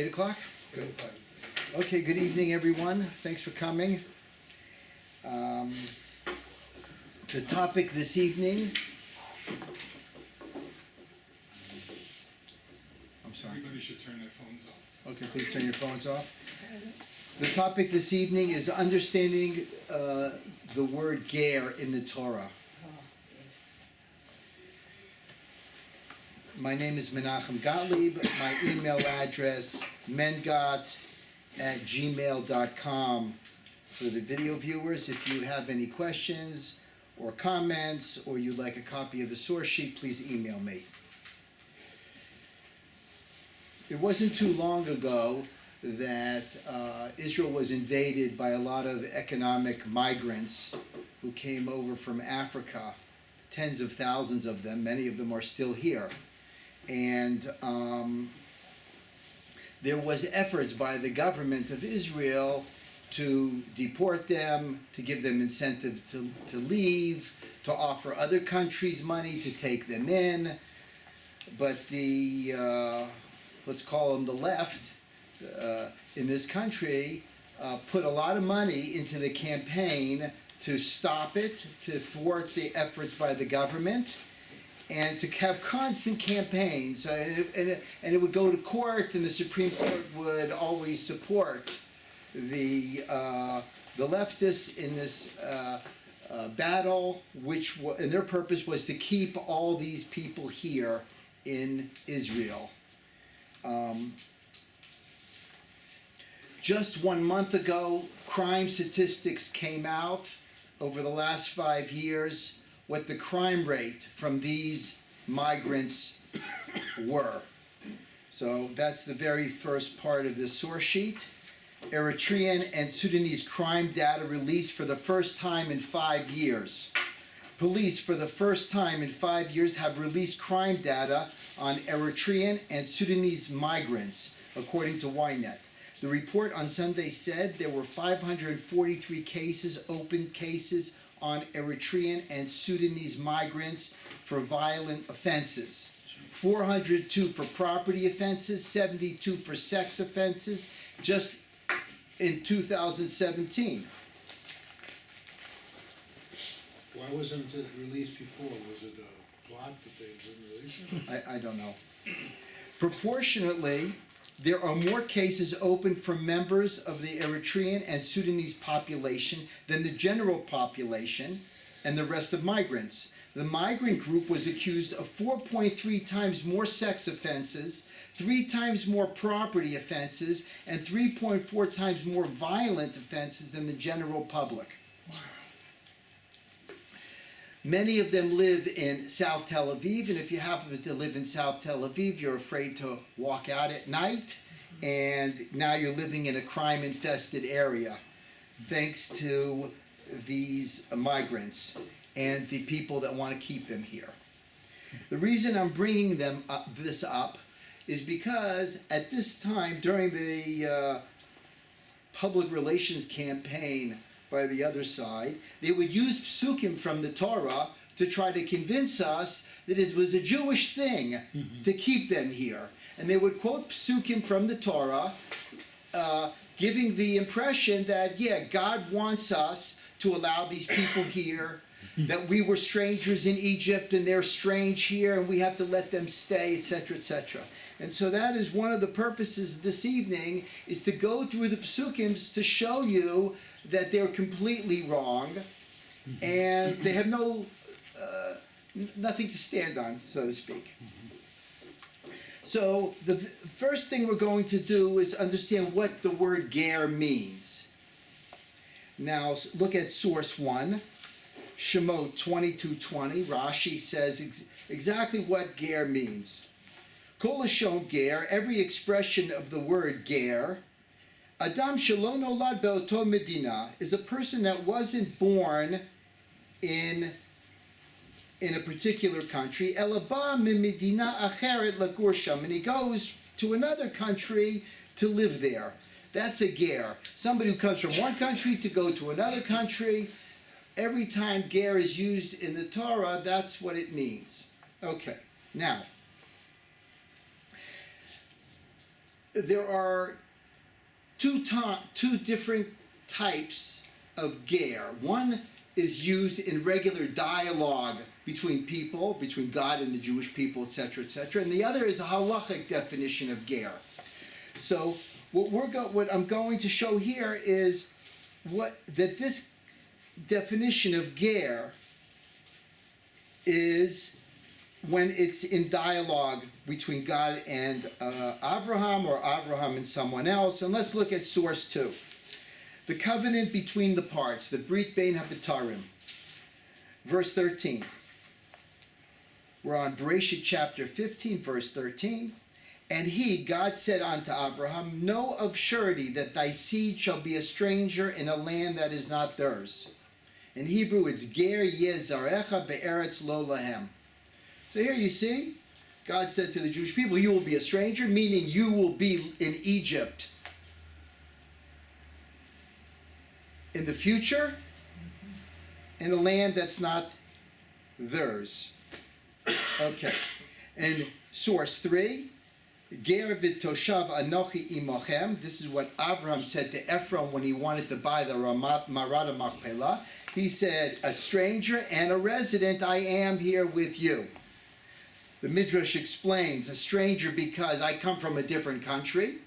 8 o'clock? Good. Okay, good evening, everyone. Thanks for coming. The topic this evening... I'm sorry. Everybody should turn their phones off. Okay, please turn your phones off. The topic this evening is understanding the word ger in the Torah. My name is Menachem Gottlieb. My email address, mengot@gmail.com. For the video viewers, if you have any questions or comments or you'd like a copy of the source sheet, please email me. It wasn't too long ago that Israel was invaded by a lot of economic migrants who came over from Africa, tens of thousands of them. Many of them are still here. And there was efforts by the government of Israel to deport them, to give them incentive to leave, to offer other countries money to take them in. But the, let's call them the left, in this country, put a lot of money into the campaign to stop it, to thwart the efforts by the government, and to have constant campaigns, and it would go to court, and the Supreme Court would always support the leftists in this battle, and their purpose was to keep all these people here in Israel. Just 1 month ago, crime statistics came out over the last 5 years, what the crime rate from these migrants were. So that's the very first part of the source sheet. Eritrean and Sudanese crime data released for the first time in 5 years. Police, for the first time in 5 years, have released crime data on Eritrean and Sudanese migrants, according to Ynet. The report on Sunday said there were 543 cases, open cases, on Eritrean and Sudanese migrants for violent offenses. 402 for property offenses, 72 for sex offenses, just in 2017. Why wasn't it released before? Was it a plot that they didn't release it? I don't know. Proportionately, there are more cases open for members of the Eritrean and Sudanese population than the general population and the rest of migrants. The migrant group was accused of 4.3 times more sex offenses, 3 times more property offenses, and 3.4 times more violent offenses than the general public. Many of them live in South Tel Aviv, and if you happen to live in South Tel Aviv, you're afraid to walk out at night, and now you're living in a crime-infested area, thanks to these migrants and the people that want to keep them here. The reason I'm bringing this up is because at this time, during the public relations campaign by the other side, they would use psukim from the Torah to try to convince us that it was a Jewish thing to keep them here. And they would quote psukim from the Torah, giving the impression that, yeah, God wants us to allow these people here, that we were strangers in Egypt and they're strange here and we have to let them stay, etc., etc. And so that is one of the purposes this evening, is to go through the psukims to show you that they're completely wrong and they have nothing to stand on, so to speak. So the first thing we're going to do is understand what the word ger means. Now look at source 1, Shemot 22:20. Rashi says exactly what ger means. Kol lashon ger, every expression of the word ger, Adam shelo nolad be'oto medina, is a person that wasn't born in a particular country, ela ba mimedina acheret lagur sham, and he goes to another country to live there. That's a ger. Somebody who comes from one country to go to another country. Every time ger is used in the Torah, that's what it means. Okay, now, there are two different types of ger. One is used in regular dialogue between people, between God and the Jewish people, etc., etc., and the other is a halachic definition of ger. So what I'm going to show here is that this definition of ger is when it's in dialogue between God and Abraham, or Abraham and someone else. And let's look at source 2. The covenant between the parts, the Brit Bein HaBetarim. Verse 13. We're on Bereshit chapter 15, verse 13. And he, God, said unto Abraham, know of surety that thy seed shall be a stranger in a land that is not theirs. In Hebrew, it's ger yeh zarecha be'eretz lo lahem. So here you see, God said to the Jewish people, you will be a stranger, meaning you will be in Egypt in the future, in a land that's not theirs. Okay. And source 3, ger v'toshav anochi imochem. This is what Abraham said to Ephron when he wanted to buy the Marad Machpelah. He said, a stranger and a resident, I am here with you. The Midrash explains, a stranger because I come from a different country,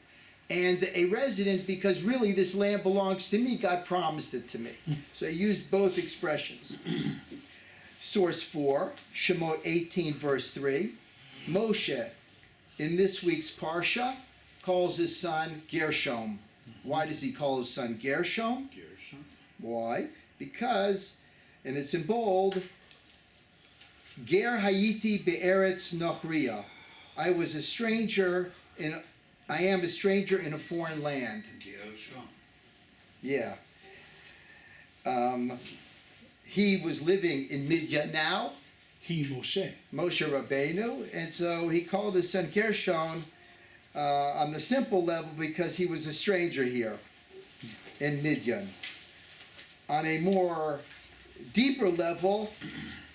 and a resident because really this land belongs to me. God promised it to me. So he used both expressions. Source 4, Shemot 18, verse 3. Moshe, in this week's Parsha, calls his son Gershom. Why does he call his son Gershom? Gershom. Why? Because, and it's in bold, Ger hayiti be'eretz nochriya. I am a stranger in a foreign land. Gershom. Yeah. He was living in Midian now, He, Moshe. Moshe Rabbeinu, and so he called his son Gershom on the simple level because he was a stranger here in Midian. On a more deeper level,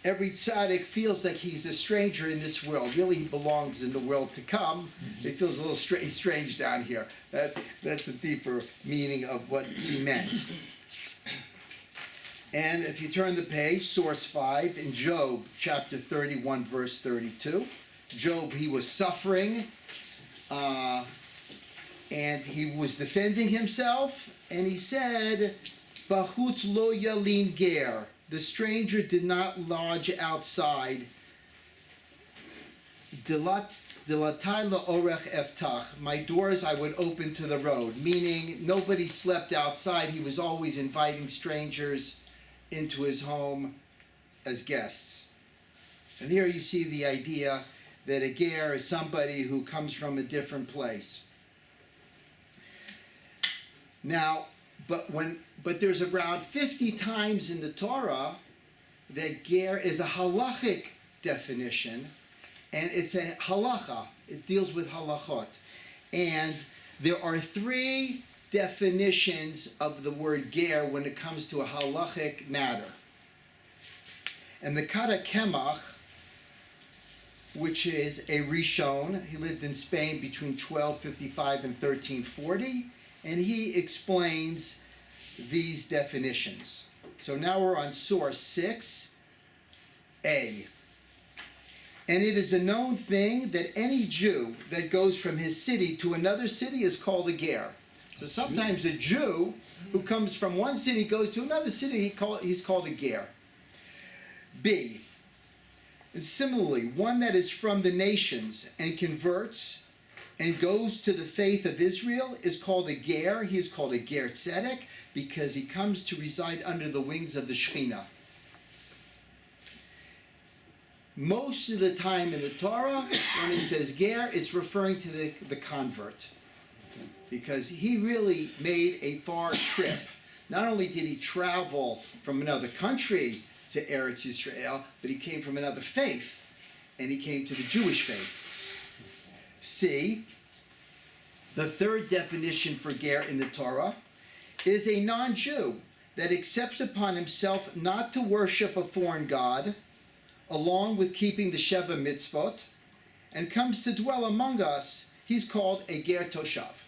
every tzaddik feels like he's a stranger in this world. Really, he belongs in the world to come. He feels a little strange down here. That's the deeper meaning of what he meant. And if you turn the page, source 5, in Job, chapter 31, verse 32. Job, he was suffering, and he was defending himself, and he said, Bachutz lo yalin ger. The stranger did not lodge outside. Dilatai la'orech eftach. My doors I would open to the road. Meaning nobody slept outside. He was always inviting strangers into his home as guests. And here you see the idea that a ger is somebody who comes from a different place. Now, but there's around 50 times in the Torah that ger is a halachic definition, and it's a halacha. It deals with halachot. And there are 3 definitions of the word ger when it comes to a halachic matter. And the Kara Kemach, which is a Rishon, he lived in Spain between 1255 and 1340, and he explains these definitions. So now we're on source 6, A. And it is a known thing that any Jew that goes from his city to another city is called a ger. So sometimes a Jew who comes from one city goes to another city, he's called a ger. B. And similarly, one that is from the nations and converts and goes to the faith of Israel is called a ger. He is called a ger tzedek because he comes to reside under the wings of the Shekhinah. Most of the time in the Torah, when it says ger, it's referring to the convert. Because he really made a far trip. Not only did he travel from another country to Eretz Yisrael, but he came from another faith, and he came to the Jewish faith. C, the third definition for ger in the Torah, is a non-Jew that accepts upon himself not to worship a foreign god, along with keeping the Sheva mitzvot, and comes to dwell among us he's called a ger toshav.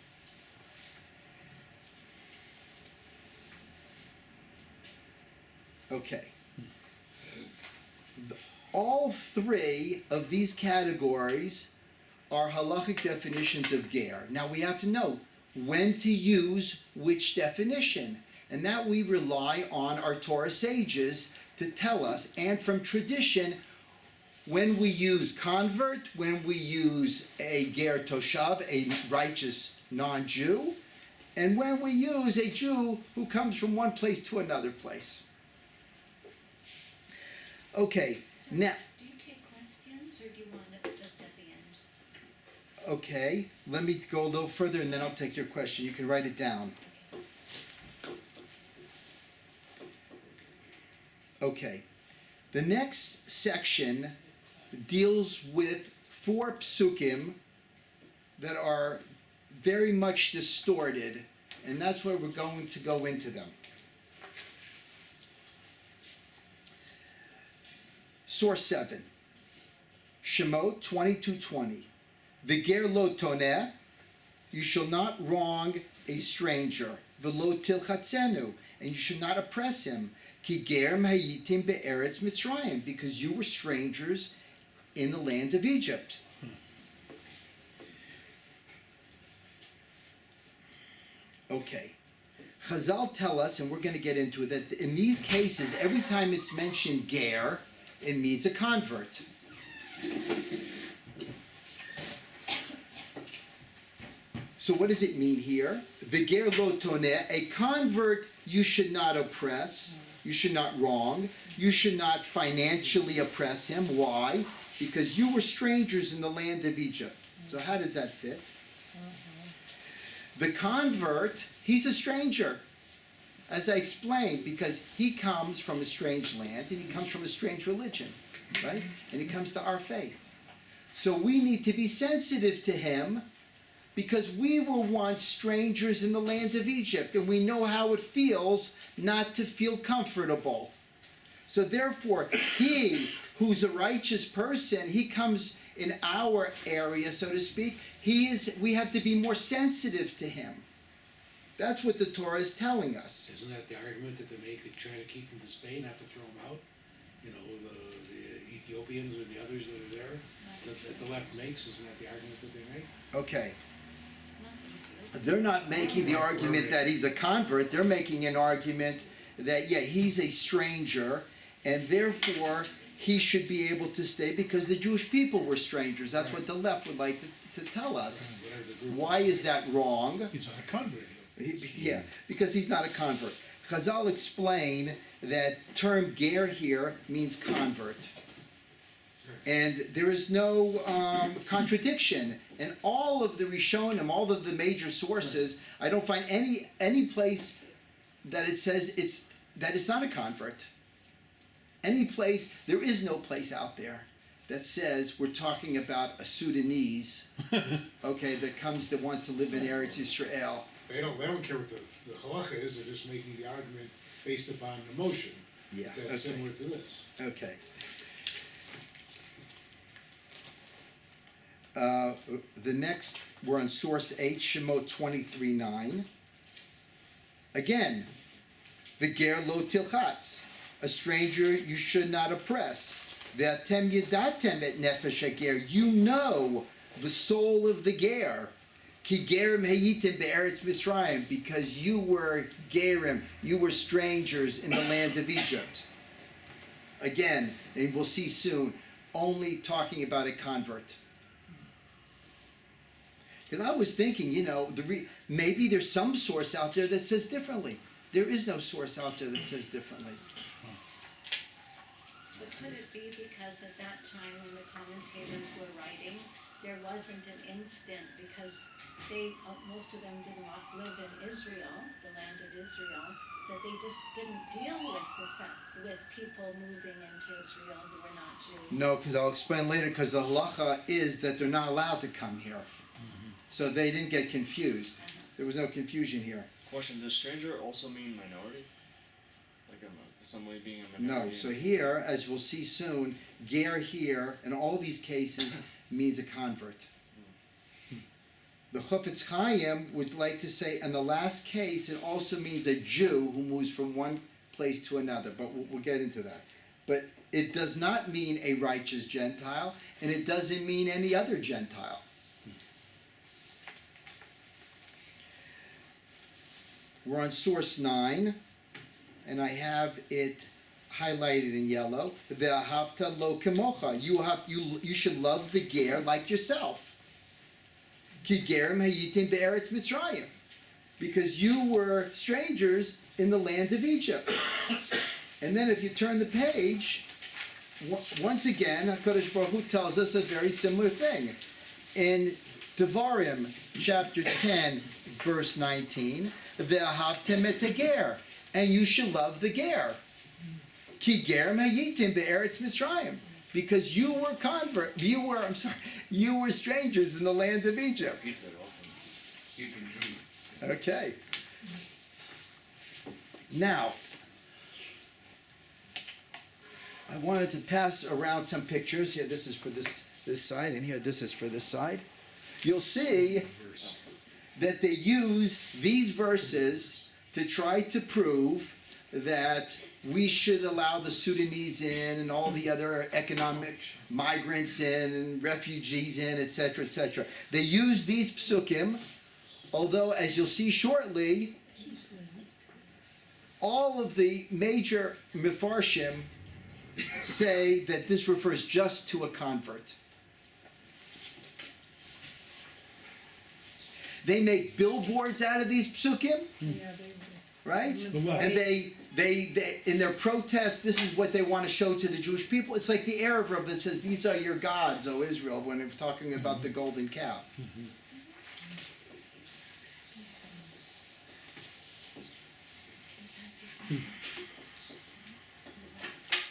Okay. All three of these categories are halachic definitions of ger. Now we have to know when to use which definition, and that we rely on our Torah sages to tell us, and from tradition, when we use convert, when we use a ger toshav, a righteous non-Jew, and when we use a Jew who comes from one place to another place. Okay, So, now, do you take questions, or do you want it just at the end? okay, let me go a little further and then I'll take your question. You can write it down. Okay, the next section deals with 4 psukim that are very much distorted, and that's where we're going to go into them. Source 7, Shemot 22:20. V'ger lo toneh, you shall not wrong a stranger. V'lo tilchatzenu, and you should not oppress him. Ki ger hayitim be'eretz Mitzrayim, because you were strangers in the land of Egypt. Okay. Chazal tell us, and we're going to get into it, that in these cases, every time it's mentioned ger, it means a convert. So what does it mean here? V'ger lo toneh, a convert you should not oppress, you should not wrong, you should not financially oppress him. Why? Because you were strangers in the land of Egypt. So how does that fit? The convert, he's a stranger. As I explained, because he comes from a strange land and he comes from a strange religion, right? And he comes to our faith. So we need to be sensitive to him, because we were once strangers in the land of Egypt, and we know how it feels not to feel comfortable. So therefore, he who's a righteous person, he comes in our area, so to speak, we have to be more sensitive to him. That's what the Torah is telling us. Isn't that the argument that they make, to try to keep them to stay, not to throw them out? You know, the Ethiopians and the others that are there, that the left makes, isn't that the argument that they make? Okay. It's not They're not making the argument that he's a convert. They're making an argument that, yeah, he's a stranger, and therefore he should be able to stay because the Jewish people were strangers. That's what the left would like to tell us. Why is that wrong? He's not a convert. Yeah, because he's not a convert. Chazal explain that term ger here means convert. And there is no contradiction. In all of the Rishonim, all of the major sources, I don't find any place that it says that it's not a convert. Any place, there is no place out there that says we're talking about a Sudanese, okay, that wants to live in Eretz Israel. They don't care what the halacha is, they're just making the argument based upon emotion. Yeah, That's okay. similar to this. Okay. The next, we're on source 8, Shemot 23:9. Again, v'ger lo tilchatz, a stranger you should not oppress. V'atem yedatem et nefesh hager, you know the soul of the ger. Ki gerim hayitim be'eretz Mitzrayim, because you were gerim, you were strangers in the land of Egypt. Again, and we'll see soon, only talking about a convert. Because I was thinking, maybe there's some source out there that says differently. There is no source out there that says differently. But could it be because at that time when the commentators were writing, there wasn't an instant, because most of them did not live in Israel, the land of Israel, that they just didn't deal with people moving into Israel who were not Jews? No, because I'll explain later, because the halacha is that they're not allowed to come here. So they didn't get confused. There was no confusion here. Question, does stranger also mean minority? Like somebody being a minority? No, so here, as we'll see soon, ger here, in all these cases, means a convert. The Chofetz Chaim would like to say, in the last case, it also means a Jew who moves from one place to another, but we'll get into that. But it does not mean a righteous Gentile, and it doesn't mean any other Gentile. We're on source 9, and I have it highlighted in yellow. Ve'ahavta lo kemocha. You should love the ger like yourself. Ki gerim hayitim be'eretz Mitzrayim. Because you were strangers in the land of Egypt. And then if you turn the page, once again, HaKadosh Baruch Hu tells us a very similar thing. In Devarim, chapter 10, verse 19, Ve'ahavtem et hager, and you shall love the ger. Ki gerim hayitim be'eretz Mitzrayim. Because you were strangers in the land of Egypt. Okay. Now, I wanted to pass around some pictures. Here, this is for this side, and here, this is for this side. You'll see that they use these verses to try to prove that we should allow the Sudanese in and all the other economic migrants in and refugees in, etc., etc. They use these psukim, although, as you'll see shortly, all of the major mefarshim say that this refers just to a convert. They make billboards out of these psukim, right? And they in their protest, this is what they want to show to the Jewish people. It's like the Arab Rub that says, "These are your gods, O Israel," when they're talking about the golden calf.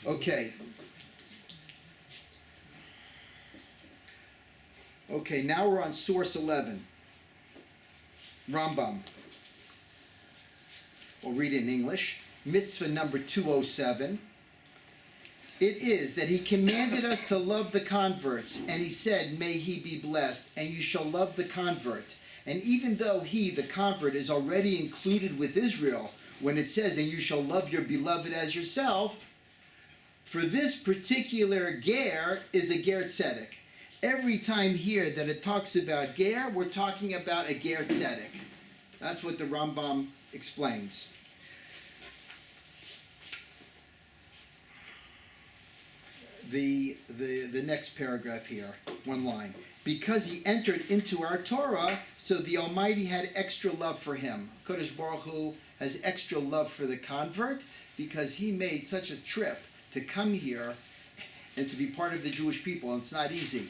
Okay. Okay, now we're on source 11. Rambam. We'll read it in English. Mitzvah number 207. It is that he commanded us to love the converts, and he said, may he be blessed, and you shall love the convert. And even though he, the convert, is already included with Israel, when it says, and you shall love your beloved as yourself, for this particular ger is a ger tzedek. Every time here that it talks about ger, we're talking about a ger tzedek. That's what the Rambam explains. The next paragraph here, one line. Because he entered into our Torah, so the Almighty had extra love for him. Kodesh Baruch Hu has extra love for the convert because he made such a trip to come here and to be part of the Jewish people, and it's not easy.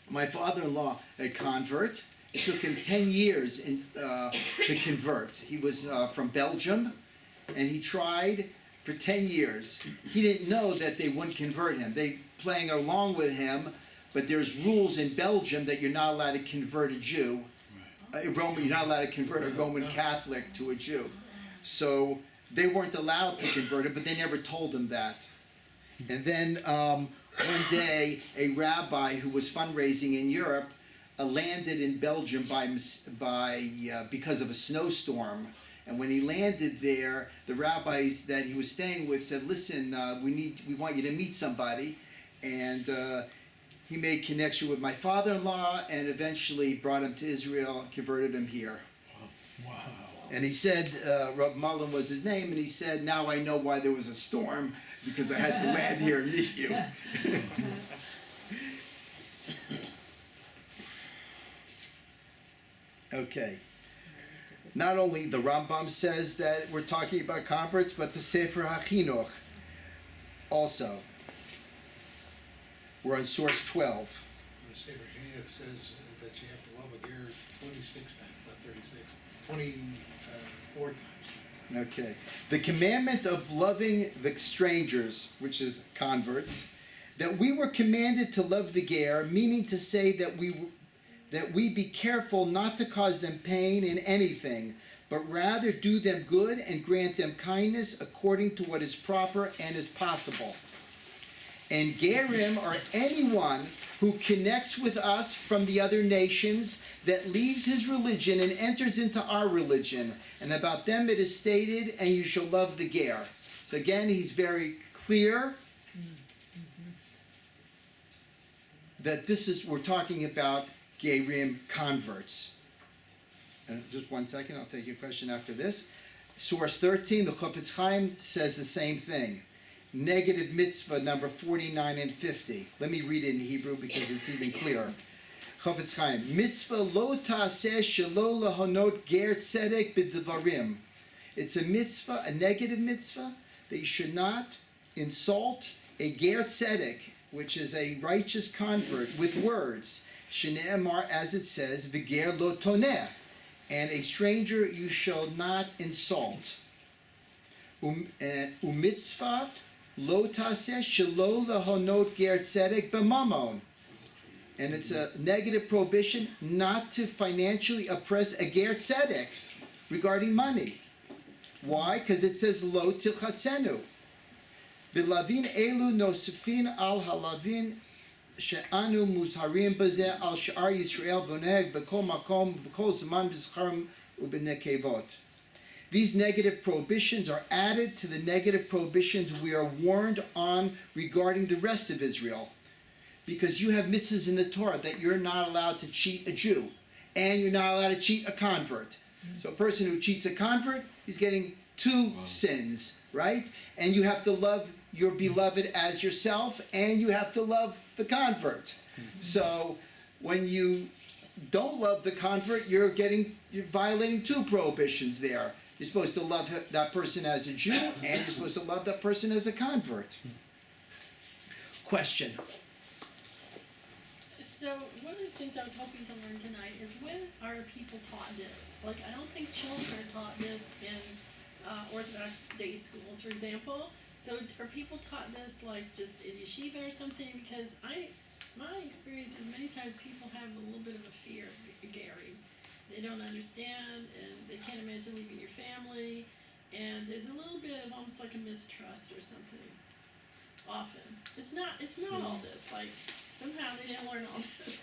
My father-in-law, a convert, it took him 10 years to convert. He was from Belgium, and he tried for 10 years. He didn't know that they wouldn't convert him. They playing along with him, but there's rules in Belgium that you're not allowed to convert a Jew. You're not allowed to convert a Roman Catholic to a Jew. So they weren't allowed to convert him, but they never told him that. And then one day, a rabbi who was fundraising in Europe landed in Belgium because of a snowstorm. And when he landed there, the rabbis that he was staying with said, "Listen, we want you to meet somebody." And he made connection with my father-in-law, and eventually brought him to Israel, converted him here. Wow. And he said, Rav Mullen was his name, and he said, "Now I know why there was a storm, because I had to land here and meet you." Okay. Not only the Rambam says that we're talking about converts, but the Sefer HaChinuch also. We're on source 12. The Sefer Chinuch says that you have to love a ger 26 times, not 36. 24 times. Okay. The commandment of loving the strangers, which is converts, that we were commanded to love the ger, meaning to say that we be careful not to cause them pain in anything, but rather do them good and grant them kindness according to what is proper and is possible. And Gerim are anyone who connects with us from the other nations, that leaves his religion and enters into our religion. And about them it is stated, and you shall love the Ger. So again, he's very clear that we're talking about Gerim converts. And just one second, I'll take your question after this. Source 13, the Chofetz Chaim says the same thing. Negative mitzvah number 49 and 50. Let me read it in Hebrew because it's even clearer. Chofetz Chaim, mitzvah lo ta'aseh shelo lahonot ger tzedek b'dvarim. It's a mitzvah, a negative mitzvah, that you should not insult a ger tzedek, which is a righteous convert, with words. Shne'emar, as it says, v'ger lo toneh, and a stranger you shall not insult. Umitzvah lo taseh shelo lahonot ger tzedek b'mamon. And it's a negative prohibition not to financially oppress a ger tzedek regarding money. Why? Because it says lo tilchatzenu. V'lavin elu nosifin al halavin she'anu muzharim bazeh al she'ar Yisrael v'neg b'kol makom b'kol zaman b'zcharim u'b'nekevot. These negative prohibitions are added to the negative prohibitions we are warned on regarding the rest of Israel. Because you have mitzvahs in the Torah that you're not allowed to cheat a Jew, and you're not allowed to cheat a convert. So a person who cheats a convert, he's getting two sins, right? And you have to love your beloved as yourself, and you have to love the convert. So when you don't love the convert, you're violating two prohibitions there. You're supposed to love that person as a Jew, and you're supposed to love that person as a convert. Question. So one of the things I was hoping to learn tonight is, when are people taught this? Like, I don't think children are taught this in Orthodox day schools, for example. So are people taught this like just in yeshiva or something? Because my experience is many times people have a little bit of a fear of Gary. They don't understand, and they can't imagine leaving your family, and there's a little bit of almost like a mistrust or something. Often, it's not all this. Like, somehow they didn't learn all this.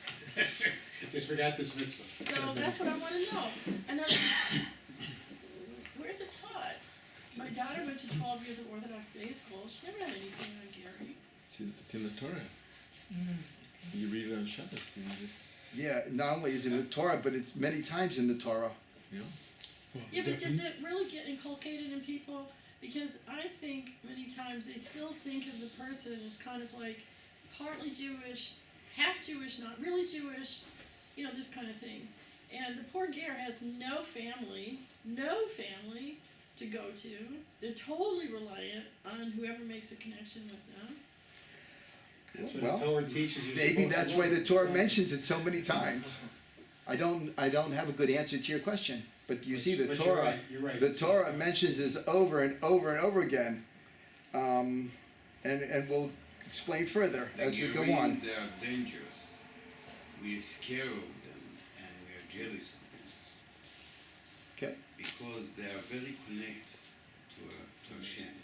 They forgot this mitzvah. So that's what I want to know. And where's it taught? My daughter went to 12 years of Orthodox day school. She never had anything on Gary. It's in the Torah. You read it on Shabbos. Yeah, not only is it in the Torah, but it's many times in the Torah. Yeah. Yeah, but does it really get inculcated in people? Because I think many times they still think of the person as kind of like partly Jewish, half Jewish, not really Jewish, this kind of thing. And the poor Ger has no family to go to. They're totally reliant on whoever makes a connection with them. That's what the Torah teaches you. Maybe that's why the Torah mentions it so many times. I don't have a good answer to your question. But you see, the Torah, you're right. the Torah mentions this over and over and over again, and we'll explain further as we go on. They are dangerous. We are scared of them, and we are jealous of them. Okay. Because they are very connected to Hashem.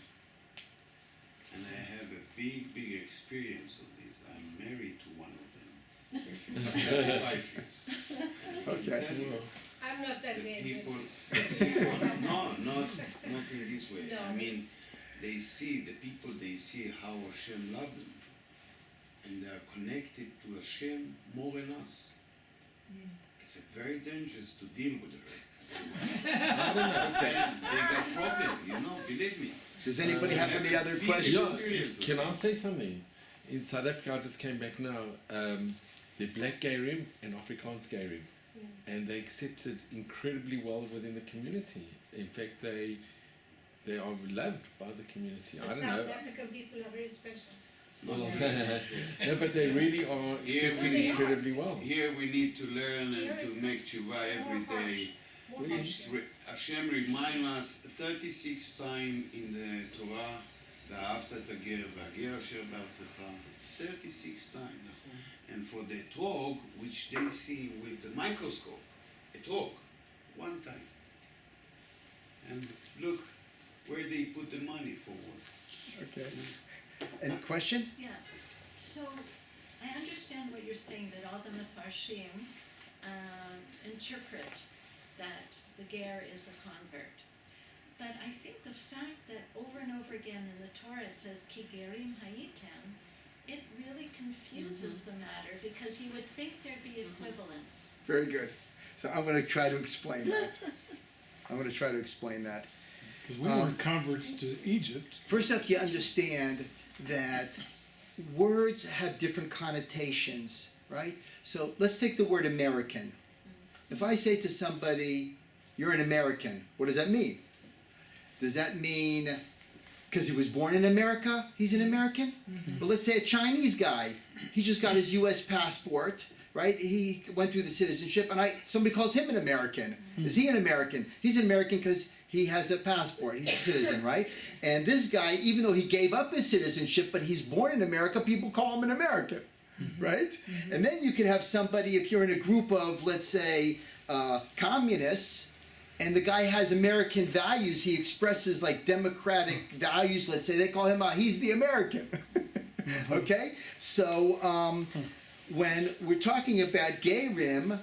And I have a big experience of this. I'm married to one of them. 35 years. Okay. I'm not that dangerous. People, no, not in this way. No. I mean, they see how Hashem loves them, and they are connected to Hashem more than us. It's very dangerous to deal with her. They got problem, believe me. Does anybody have any other questions? Can I say something? In South Africa, I just came back now. The black Gerim and Afrikaans Gerim, and they accepted incredibly well within the community. In fact, they are loved by the community. The I don't South know. African people are very special. No, but they really are accepted incredibly well. Here we need to learn Here and to is make tshuva every day. Hashem reminds us 36 times in the Torah, ואהבת את הגר והגר אשר בארצך, 36 times. And for the etrog, which they see with the microscope, etrog, one time. And look where they put the money forward. Okay. Any question? Yeah, so I understand what you're saying, that all the Mefarshim interpret that the ger is a convert. But I think the fact that over and over again in the Torah it says ki gerim hayitem, it really confuses the matter, because you would think there'd be equivalence. Very good. So I'm going to try to explain that. Because we weren't converts to Egypt. First off, you understand that words have different connotations, right? So let's take the word American. If I say to somebody, you're an American, what does that mean? Does that mean because he was born in America, he's an American? But let's say a Chinese guy, he just got his U.S. passport, right? He went through the citizenship, and somebody calls him an American. Is he an American? He's an American because he has a passport. He's a citizen, right? And this guy, even though he gave up his citizenship, but he's born in America, people call him an American, right? And then you could have somebody, if you're in a group of, let's say, communists, and the guy has American values, he expresses like democratic values, let's say, they call him, he's the American, okay? So when we're talking about Gerim,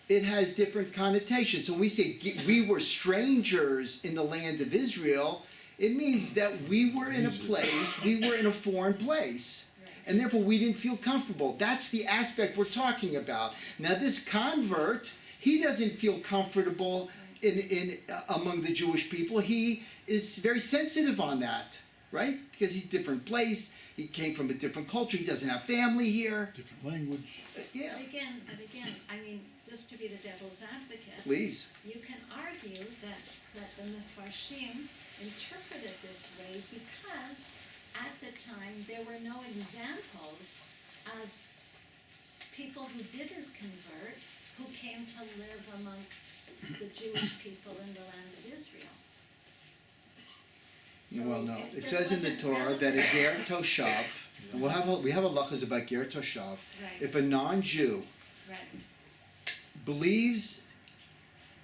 it has different connotations. So when we say we were strangers in the land of Israel, it means that we were in a place, we were in a foreign place. And therefore we didn't feel comfortable. That's the aspect we're talking about. Now this convert, he doesn't feel comfortable in among the Jewish people. He is very sensitive on that, right? Because he's a different place. He came from a different culture. He doesn't have family here. Different language. Yeah. But again, I mean, just to be the devil's advocate, Please. you can argue that the Mefarshim interpreted this way because at the time there were no examples of people who didn't convert, who came to live amongst the Jewish people in the land of Israel. So Well, no. It just says in the wasn't Torah relevant. that a ger toshav, and we have halachas about ger toshav. Right. If a non-Jew Right. believes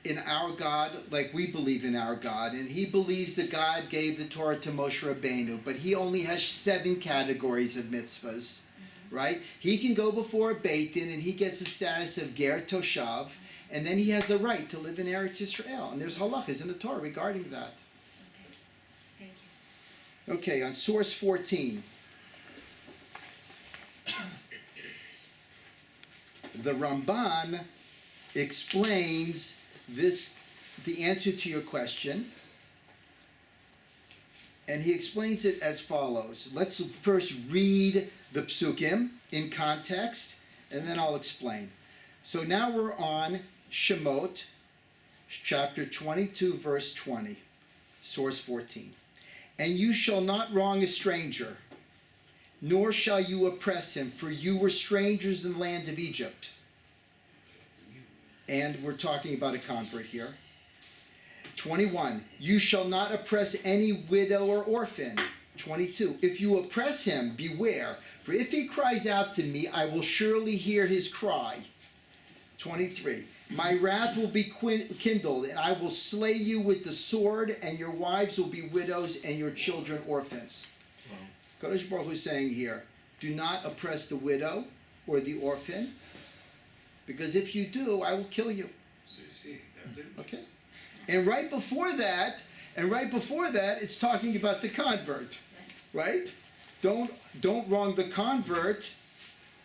in our God like we believe in our God, and he believes that God gave the Torah to Moshe Rabbeinu, but he only has 7 categories of mitzvahs, right? He can go before a Beit Din and he gets the status of ger toshav, and then he has the right to live in Eretz Yisrael. And there's halachas in the Torah regarding that. Okay. Thank you. Okay, on source 14. The Ramban explains the answer to your question, and he explains it as follows. Let's first read the psukim in context, and then I'll explain. So now we're on Shemot, chapter 22, verse 20, source 14. And you shall not wrong a stranger, nor shall you oppress him, for you were strangers in the land of Egypt. And we're talking about a convert here. 21, you shall not oppress any widow or orphan. 22, if you oppress him, beware, for if he cries out to me, I will surely hear his cry. 23, my wrath will be kindled, and I will slay you with the sword, and your wives will be widows, and your children orphans. Wow. Kodesh Baruch Hu is saying here, do not oppress the widow or the orphan, because if you do, I will kill you. So you see, Okay. And right before that, it's talking about the convert, right? Don't wrong the convert,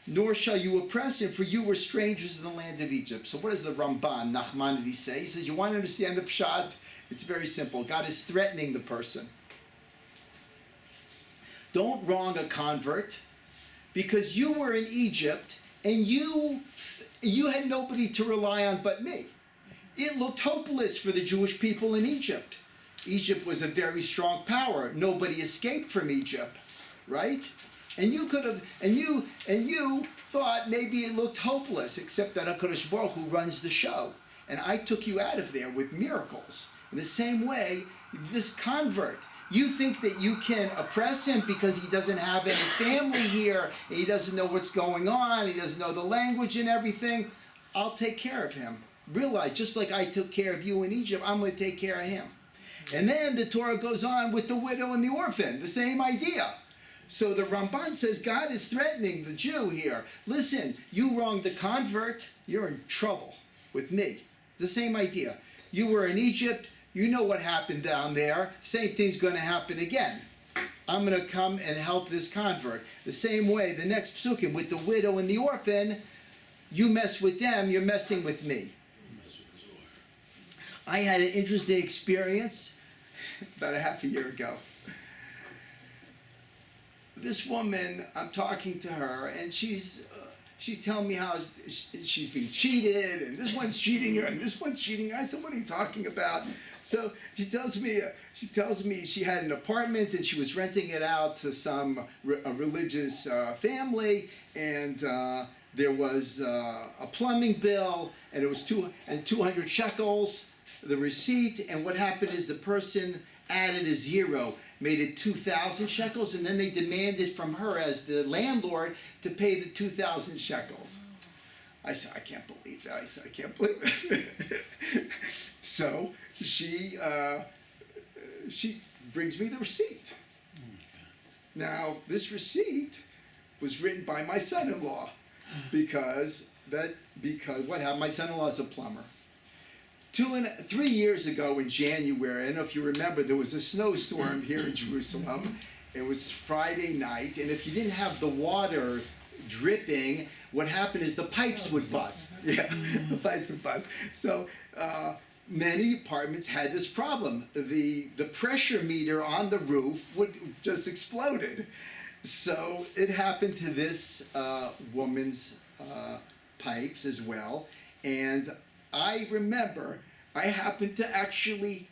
nor shall you oppress him, for you were strangers in the land of Egypt. So what does the Ramban, Nachmanides, say? He says, you want to understand the pshat? It's very simple. God is threatening the person. Don't wrong a convert, because you were in Egypt, and you had nobody to rely on but me. It looked hopeless for the Jewish people in Egypt. Egypt was a very strong power. Nobody escaped from Egypt, right? And you could have, and you thought maybe it looked hopeless, except that HaKadosh Baruch Hu runs the show. And I took you out of there with miracles. In the same way, this convert, you think that you can oppress him because he doesn't have any family here, and he doesn't know what's going on, he doesn't know the language and everything. I'll take care of him. Realize, just like I took care of you in Egypt, I'm going to take care of him. And then the Torah goes on with the widow and the orphan, the same idea. So the Ramban says God is threatening the Jew here. Listen, you wronged the convert, you're in trouble with me. It's the same idea. You were in Egypt, you know what happened down there. Same thing's going to happen again. I'm going to come and help this convert. The same way, the next psukim with the widow and the orphan, you mess with them, you're messing with me. Mess with the Zohar. I had an interesting experience about a half a year ago. This woman, I'm talking to her, and she's telling me how she's been cheated, and this one's cheating her, and this one's cheating her. I said, "What are you talking about?" So she tells me she had an apartment and she was renting it out to a religious family, and there was a plumbing bill, and it was 200 shekels, the receipt, and what happened is the person added a zero, made it 2,000 shekels, and then they demanded from her as the landlord to pay the 2,000 shekels. I said, I can't believe that. I said, I can't believe it. So she brings me the receipt. Now, this receipt was written by my son-in-law because what happened? My son-in-law is a plumber. 3 years ago in January, I don't know if you remember, there was a snowstorm here in Jerusalem. It was Friday night, and if you didn't have the water dripping, what happened is the pipes would bust. Yeah, the pipes would bust. So many apartments had this problem. The pressure meter on the roof just exploded. So it happened to this woman's pipes as well, and I remember I happened to actually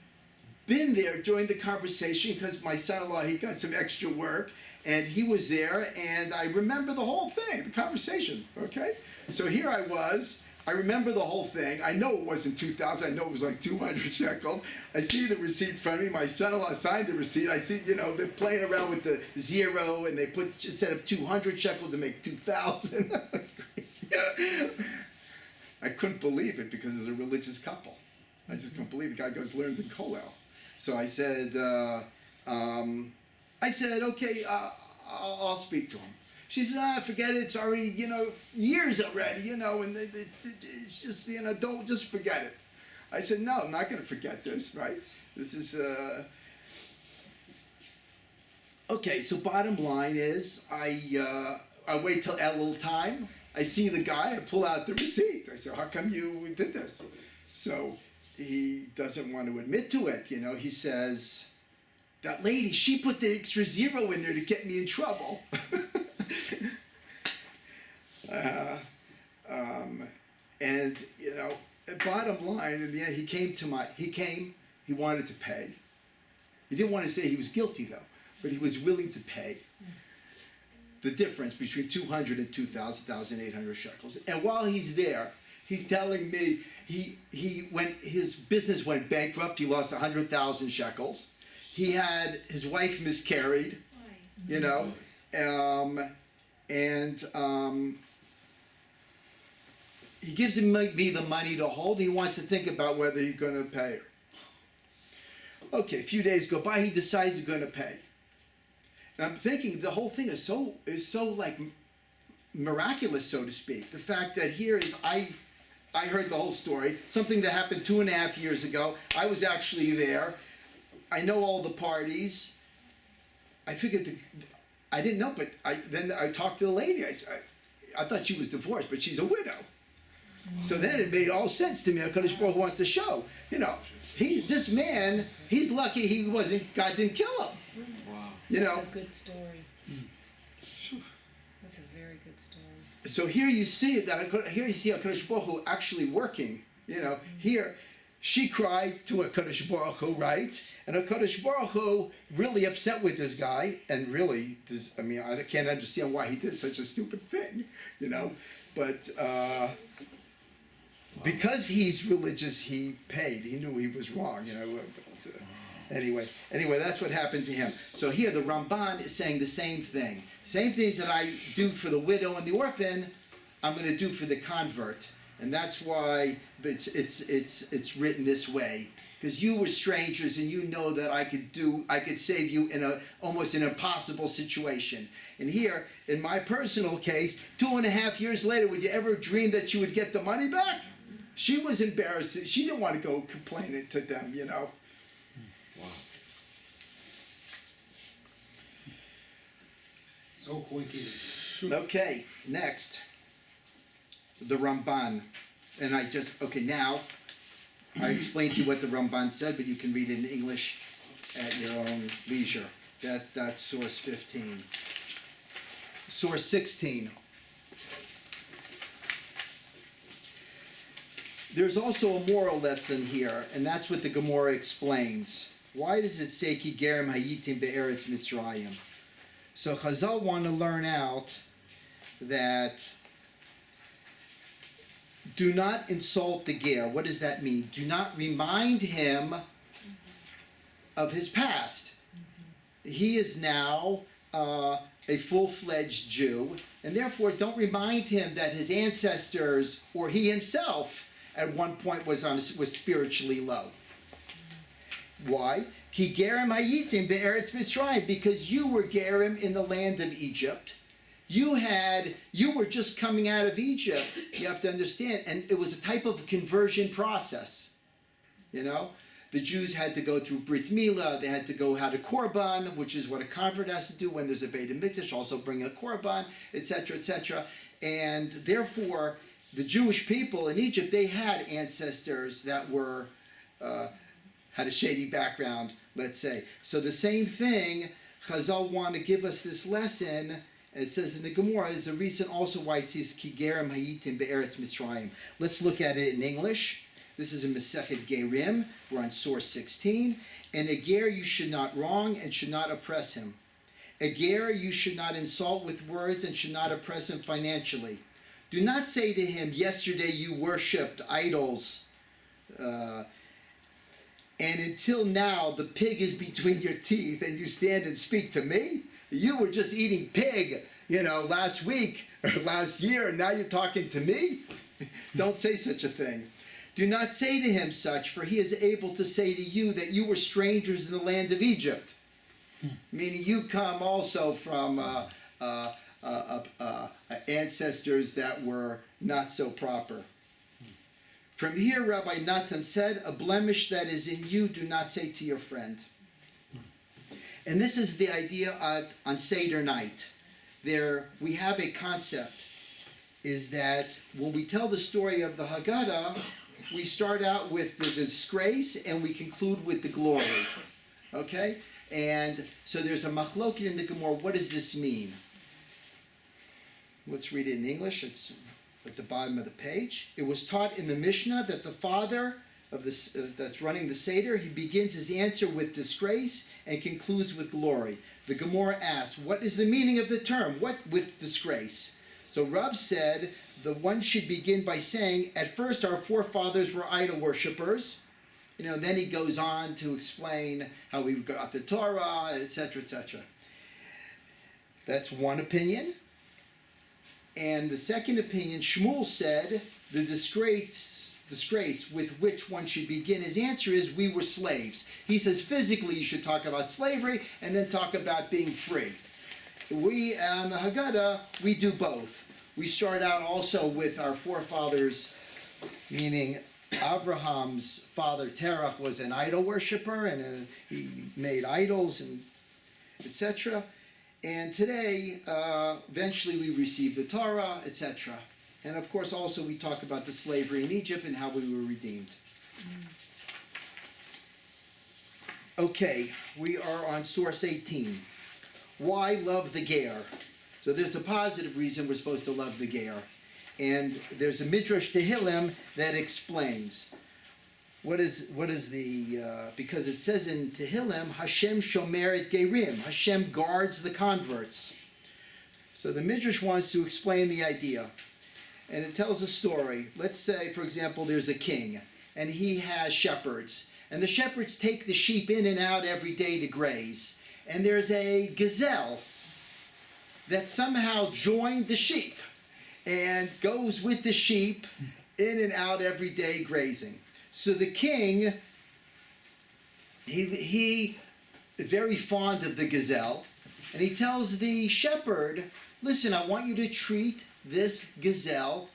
been there during the conversation because my son-in-law, he got some extra work and he was there, and I remember the whole thing, the conversation, okay? So here I was, I remember the whole thing. I know it wasn't 2,000, I know it was like 200 shekels. I see the receipt in front of me, my son-in-law signed the receipt. I see, they're playing around with the zero, and they put, instead of 200 shekels, to make 2,000. I couldn't believe it because it's a religious couple. I just couldn't believe it. The guy goes, learns in Kollel. So I said, okay, I'll speak to him. She said, forget it. It's already, years already, and it's just, don't just forget it. I said, no, I'm not going to forget this, right? This is, okay, so bottom line is, I wait till a little time. I see the guy, I pull out the receipt. I said, how come you did this? So he doesn't want to admit to it. He says, that lady, she put the extra zero in there to get me in trouble. And, bottom line, in the end, he wanted to pay. He didn't want to say he was guilty, though, but he was willing to pay the difference between 200 and 2,800 shekels. And while he's there, he's telling me when his business went bankrupt, he lost 100,000 shekels. He had his wife miscarried, he gives me the money to hold. He wants to think about whether he's going to pay her. Okay, a few days go by, he decides he's going to pay. And I'm thinking the whole thing is so like miraculous, so to speak. The fact that here is I heard the whole story, something that happened 2.5 years ago. I was actually there. I know all the parties. I figured I didn't know, but then I talked to the lady. I thought she was divorced, but she's a widow. So then it made all sense to me. HaKadosh Baruch Hu wanted to show, this man, he's lucky God didn't kill him. Wow. That's a good story. That's a very good story. So here you see HaKadosh Baruch Hu actually working. Here she cried to HaKadosh Baruch Hu, right? And HaKadosh Baruch Hu really upset with this guy, and really, I can't understand why he did such a stupid thing, But because he's religious, he paid. He knew he was wrong, But, anyway, that's what happened to him. So here the Ramban is saying the same thing. Same things that I do for the widow and the orphan, I'm going to do for the convert. And that's why it's written this way. Because you were strangers and you know that I could save you in almost an impossible situation. And here, in my personal case, 2.5 years later, would you ever dream that you would get the money back? She was embarrassed. She didn't want to go complain it to them, you know. Wow. No coincidence. Okay, next. The Ramban. And now, I explained to you what the Ramban said, but you can read it in English at your own leisure. That's source 15. Source 16. There's also a moral lesson here, and that's what the Gemara explains. Why does it say Ki gerem hayitim be'eretz Mitzrayim? So Chazal want to learn out that do not insult the ger. What does that mean? Do not remind him of his past. He is now a full-fledged Jew, and therefore don't remind him that his ancestors or he himself at one point was spiritually low. Why? Ki gerem hayitim be'eretz Mitzrayim, because you were gerem in the land of Egypt. You were just coming out of Egypt. You have to understand, and it was a type of conversion process. You know, the Jews had to go through Brit Milah. They had to go had a korban, which is what a convert has to do when there's a Beit HaMikdash. Also bring a korban, etc., etc. And therefore, the Jewish people in Egypt, they had ancestors that were had a shady background, let's say. So the same thing, Chazal want to give us this lesson. It says in the Gemara is the reason also why it says Ki gerem hayitim be'eretz Mitzrayim. Let's look at it in English. This is in Masechet Gerim. We're on source 16. And a ger you should not wrong and should not oppress him. A ger you should not insult with words and should not oppress him financially. Do not say to him, yesterday you worshipped idols, and until now the pig is between your teeth and you stand and speak to me? You were just eating pig, last week or last year, and now you're talking to me? Don't say such a thing. Do not say to him such, for he is able to say to you that you were strangers in the land of Egypt. Meaning you come also from ancestors that were not so proper. From here, Rabbi Natan said, a blemish that is in you, do not say to your friend. And this is the idea on Seder night. There, we have a concept, is that when we tell the story of the Haggadah, we start out with the disgrace and we conclude with the glory. Okay? And so there's a machloket in the Gemara. What does this mean? Let's read it in English. It's at the bottom of the page. It was taught in the Mishnah that the father of this that's running the Seder, he begins his answer with disgrace and concludes with glory. The Gemara asks, what is the meaning of the term? What with disgrace? So Rav said, the one should begin by saying, at first our forefathers were idol worshippers. Then he goes on to explain how we got the Torah, etc., etc. That's one opinion. And the second opinion, Shmuel said, the disgrace with which one should begin his answer is, we were slaves. He says physically you should talk about slavery and then talk about being free. We, on the Haggadah, we do both. We start out also with our forefathers, meaning Abraham's father Terach was an idol worshiper and he made idols and etc. And today, eventually we receive the Torah, etc. And of course also we talk about the slavery in Egypt and how we were redeemed. Okay, we are on source 18. Why love the ger? So there's a positive reason we're supposed to love the ger. And there's a Midrash Tehillim that explains. What is the, because it says in Tehillim, Hashem shomer et gerim, Hashem guards the converts. So the Midrash wants to explain the idea. And it tells a story. Let's say, for example, there's a king, and he has shepherds. And the shepherds take the sheep in and out every day to graze. And there's a gazelle that somehow joined the sheep and goes with the sheep in and out every day grazing. So the king, he very fond of the gazelle, and he tells the shepherd, listen, I want you to treat this gazelle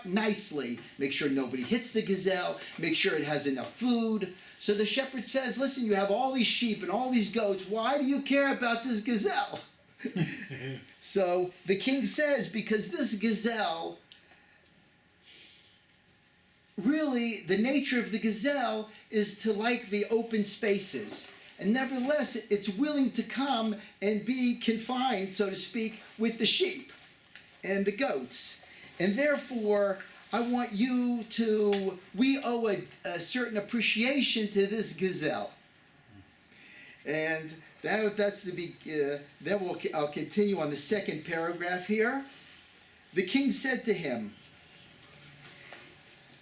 nicely. Make sure nobody hits the gazelle. Make sure it has enough food. So the shepherd says, listen, you have all these sheep and all these goats. Why do you care about this gazelle? So the king says, because this gazelle, really, the nature of the gazelle is to like the open spaces. And nevertheless, it's willing to come and be confined, so to speak, with the sheep and the goats. And therefore, I want you to, we owe a certain appreciation to this gazelle. And that's the, I'll continue on the second paragraph here. The king said to him,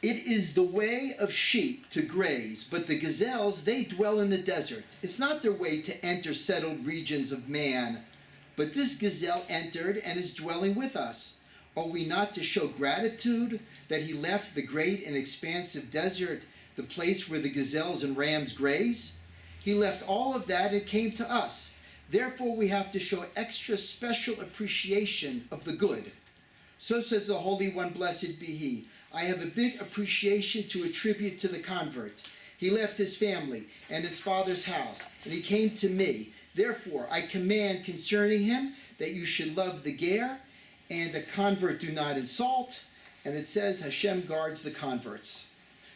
it is the way of sheep to graze, but the gazelles, they dwell in the desert. It's not their way to enter settled regions of man, but this gazelle entered and is dwelling with us. Are we not to show gratitude that he left the great and expansive desert, the place where the gazelles and rams graze? He left all of that and came to us. Therefore, we have to show extra special appreciation of the good. So says the Holy One, blessed be he. I have a big appreciation to attribute to the convert. He left his family and his father's house, and he came to me. Therefore, I command concerning him that you should love the ger, and the convert do not insult. And it says Hashem guards the converts.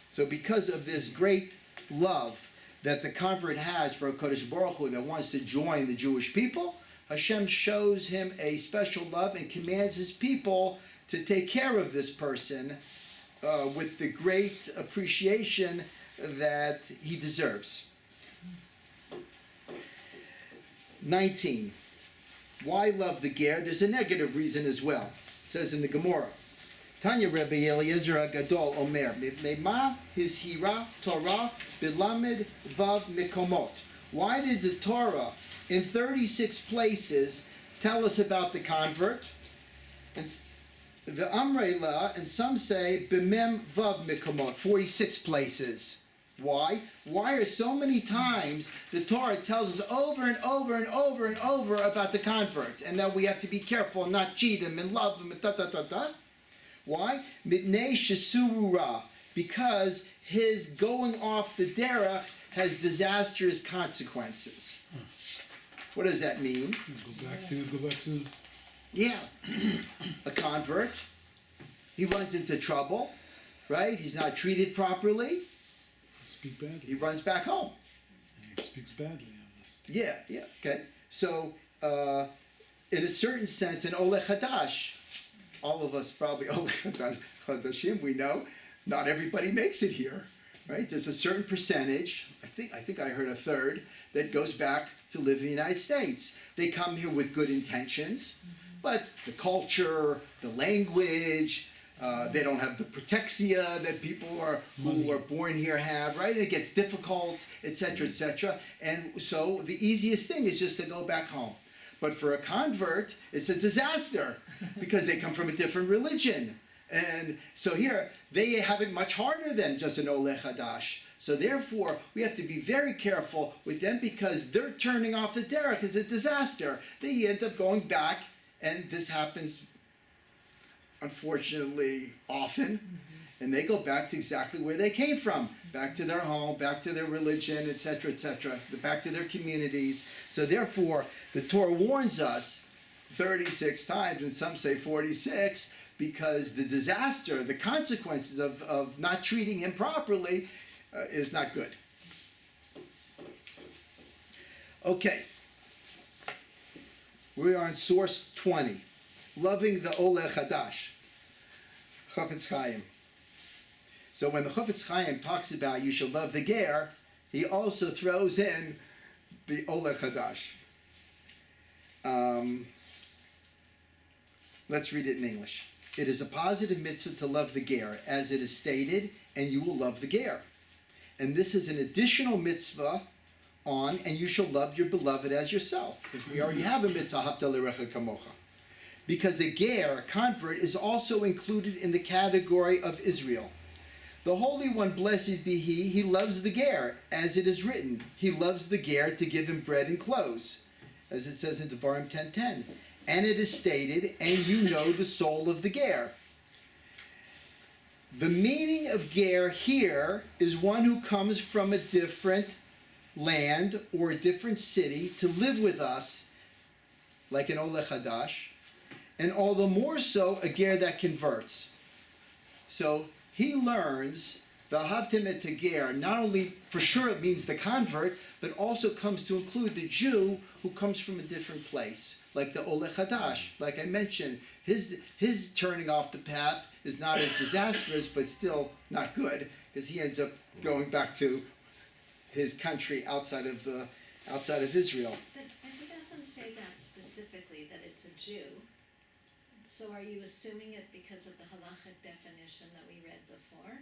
So because of this great love that the convert has for HaKadosh Baruch Hu that wants to join the Jewish people, Hashem shows him a special love and commands his people to take care of this person with the great appreciation that he deserves. 19. Why love the ger? There's a negative reason as well. It says in the Gemara, Tanya Rebbe Eliezer Gadol Omer, Mipnei his hira Torah bilamed vav mikomot. Why did the Torah in 36 places tell us about the convert? And the Amrela, and some say b'mem vav mikomot, 46 places. Why? Why are so many times the Torah tells us over and over and over and over about the convert, and that we have to be careful and not cheat him and love him and ta-ta-ta-ta? Why? Mitnei shesurura, because his going off the derech has disastrous consequences. What does that mean? Go back to his. Yeah, a convert, he runs into trouble, right? He's not treated properly. Speak badly. He runs back home. And he speaks badly on this. Yeah, okay. So, in a certain sense, an Oleh Hadash, all of us probably Oleh Hadashim, we know, not everybody makes it here, right? There's a certain percentage, I think I heard a third, that goes back to live in the United States. They come here with good intentions, but the culture, the language, they don't have the protexia that people who are born here have, right? And it gets difficult, etc., etc. And so the easiest thing is just to go back home. But for a convert, it's a disaster because they come from a different religion. And so here, they have it much harder than just an Oleh Hadash. So therefore, we have to be very careful with them because they're turning off the derech is a disaster. They end up going back, and this happens unfortunately often, and they go back to exactly where they came from, back to their home, back to their religion, etc., back to their communities. So therefore, the Torah warns us 36 times, and some say 46, because the disaster, the consequences of not treating him properly is not good. Okay. We are on source 20. Loving the Oleh Hadash, Chafetz Chaim. So when the Chafetz Chaim talks about you shall love the ger, he also throws in the Oleh Hadash. Let's read it in English. It is a positive mitzvah to love the ger, as it is stated, and you will love the ger. And this is an additional mitzvah on, and you shall love your beloved as yourself, because we already have a mitzvah, Ahavta l'recha kamocha. because a ger, a convert, is also included in the category of Israel. The Holy One, blessed be he loves the ger, as it is written. He loves the ger to give him bread and clothes, as it says in Devarim 10:10. And it is stated, and you know the soul of the ger. The meaning of ger here is one who comes from a different land or a different city to live with us, like an Oleh Hadash, and all the more so a ger that converts. So he learns the Havtim et ger, not only for sure it means the convert, but also comes to include the Jew who comes from a different place, like the Oleh Hadash. Like I mentioned, his turning off the path is not as disastrous, but still not good, because he ends up going back to his country outside of Israel. But it doesn't say that specifically, that it's a Jew. So are you assuming it because of the halachic definition that we read before?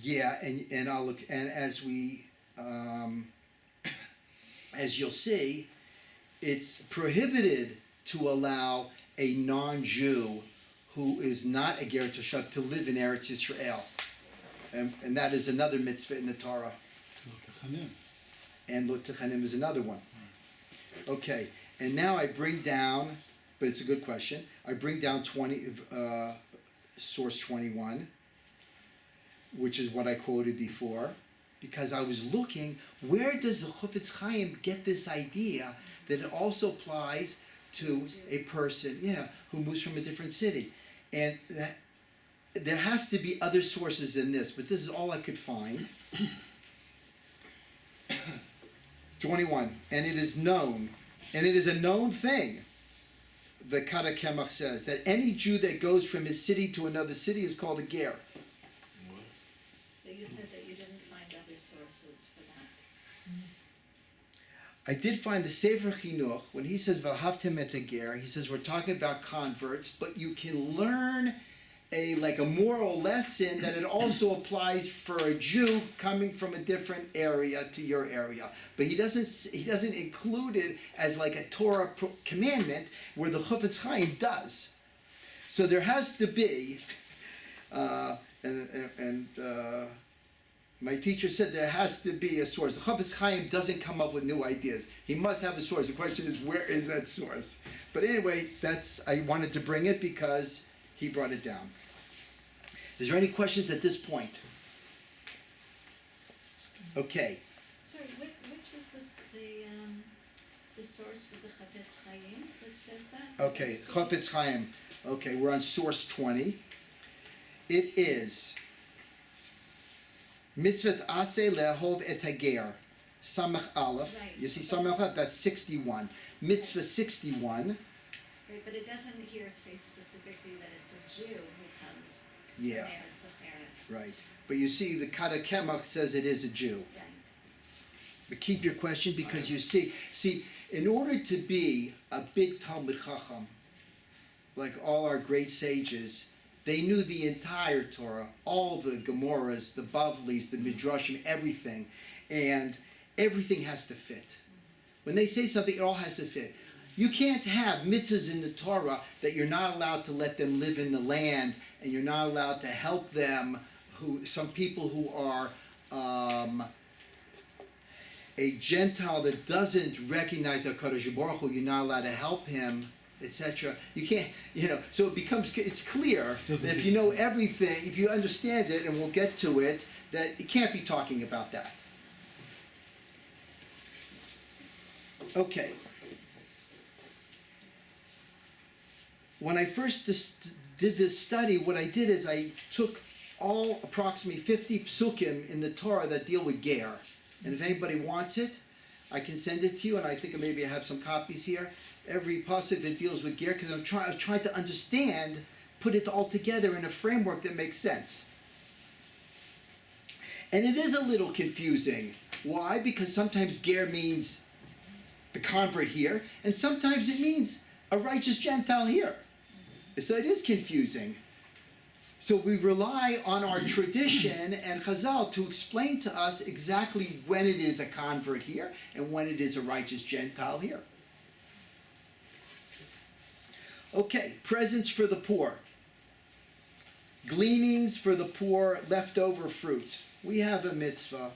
Yeah, and I'll look, and as we as you'll see, it's prohibited to allow a non-Jew who is not a ger toshav to live in Eretz Yisrael, and that is another mitzvah in the Torah. And Lo Techanim is another one. Okay, and now I bring down, but it's a good question. I bring down source 21, which is what I quoted before, because I was looking, where does the Chofetz Chaim get this idea that it also applies to a person, who moves from a different city? And there has to be other sources than this, but this is all I could find. 21, and it is known, and it is a known thing, the Kara Kemach says, that any Jew that goes from his city to another city is called a ger. But you said that you didn't find other sources for that. I did find the Sefer Chinuch, when he says V'ahavtem et ger, he says we're talking about converts, but you can learn a moral lesson that it also applies for a Jew coming from a different area to your area. But he doesn't include it as like a Torah commandment where the Chofetz Chaim does. So there has to be, my teacher said there has to be a source. The Chofetz Chaim doesn't come up with new ideas. He must have a source. The question is, where is that source? But anyway, I wanted to bring it because he brought it down. Is there any questions at this point? Okay. Sorry, which is the source for the Chofetz Chaim that says that? Okay, Chofetz Chaim. Okay, we're on source 20. It is Mitzvot Aseh Le'ahov et Hager, Samach Aleph. Right. You see Samach Aleph, that's 61. Mitzvah 61. Right, but it doesn't here say specifically that it's a Jew who comes Yeah. from Eretz Acheret. Right. But you see, the Kara Kemach says it is a Jew. Right. But keep your question, because you see, in order to be a big Talmud Chacham, like all our great sages, they knew the entire Torah, all the Gemaras, the Bavlis, the Midrashim, everything, and everything has to fit. When they say something, it all has to fit. You can't have mitzvahs in the Torah that you're not allowed to let them live in the land, and you're not allowed to help them. Some people who are a Gentile that doesn't recognize HaKadosh Baruch Hu, you're not allowed to help him, etc. You can't, so it's clear that if you know everything, if you understand it, and we'll get to it, that it can't be talking about that. Okay. When I first did this study, what I did is I took all approximately 50 psukim in the Torah that deal with ger. And if anybody wants it, I can send it to you, and I think maybe I have some copies here. Every pasuk that deals with ger, because I'm trying to understand, put it all together in a framework that makes sense. And it is a little confusing. Why? Because sometimes ger means the convert here, and sometimes it means a righteous Gentile here. So it is confusing. So we rely on our tradition and Chazal to explain to us exactly when it is a convert here and when it is a righteous Gentile here. Okay, presents for the poor. Gleanings for the poor, leftover fruit. We have a mitzvah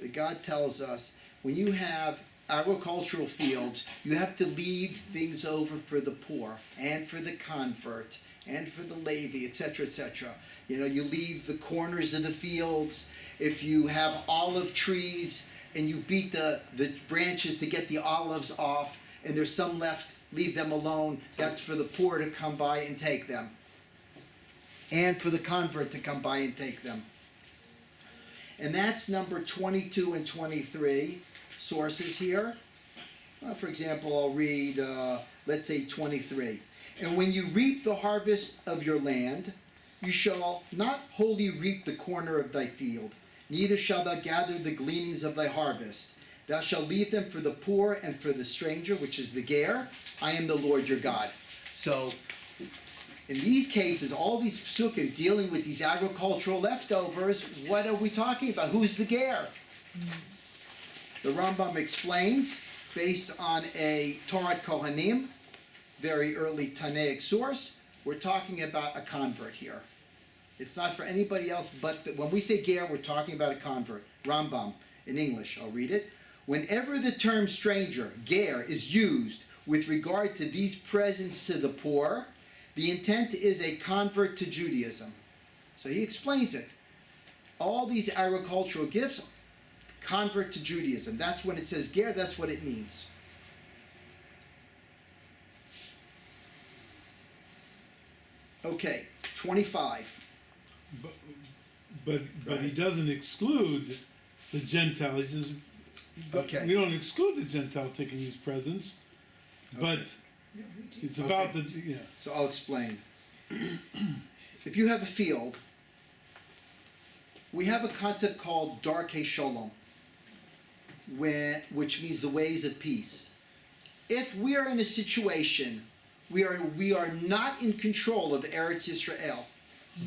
that God tells us when you have agricultural fields, you have to leave things over for the poor and for the convert and for the Levi, etc., etc. You know, you leave the corners of the fields. If you have olive trees and you beat the branches to get the olives off and there's some left, leave them alone. That's for the poor to come by and take them. And for the convert to come by and take them. And that's number 22 and 23 sources here. For example, I'll read, let's say 23. And when you reap the harvest of your land, you shall not wholly reap the corner of thy field, neither shalt thou gather the gleanings of thy harvest. Thou shalt leave them for the poor and for the stranger, which is the ger. I am the Lord your God. So, in these cases, all these psukim dealing with these agricultural leftovers, what are we talking about? Who's the ger? The Rambam explains, based on a Torah Kohanim, very early Tanaic source, we're talking about a convert here. It's not for anybody else, but when we say ger, we're talking about a convert. Rambam, in English, I'll read it. Whenever the term stranger, ger, is used with regard to these presents to the poor, the intent is a convert to Judaism. So he explains it. All these agricultural gifts, convert to Judaism. That's when it says ger, that's what it means. Okay, 25. But he doesn't exclude the Gentile. He says, Okay. we don't exclude the Gentile taking these presents, but it's about Okay. the, yeah. So I'll explain. If you have a field, we have a concept called Darkei Shalom, which means the ways of peace. If we are in a situation we are not in control of Eretz Yisrael,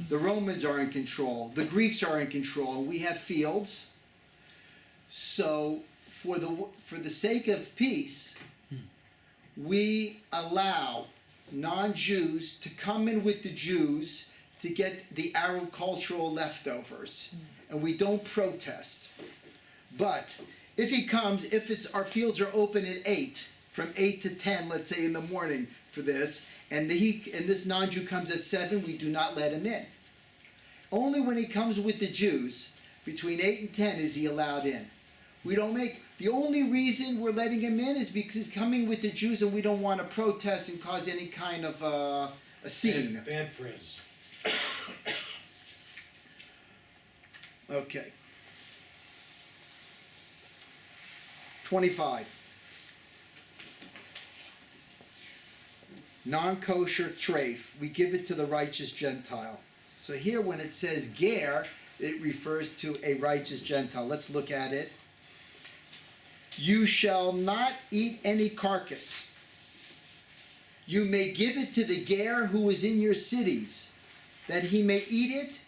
the Romans are in control, the Greeks are in control, and we have fields. So for the sake of peace, we allow non-Jews to come in with the Jews to get the agricultural leftovers, and we don't protest. But if he comes, if our fields are open at 8, from 8 to 10, let's say in the morning for this, and this non-Jew comes at 7, we do not let him in. Only when he comes with the Jews, between 8 and 10 is he allowed in. We don't make, the only reason we're letting him in is because he's coming with the Jews and we don't want to protest and cause any kind of a scene. Bad press. Okay. 25. Non-kosher treif. We give it to the righteous Gentile. So here when it says ger, it refers to a righteous Gentile. Let's look at it. You shall not eat any carcass. You may give it to the ger who is in your cities, that he may eat it,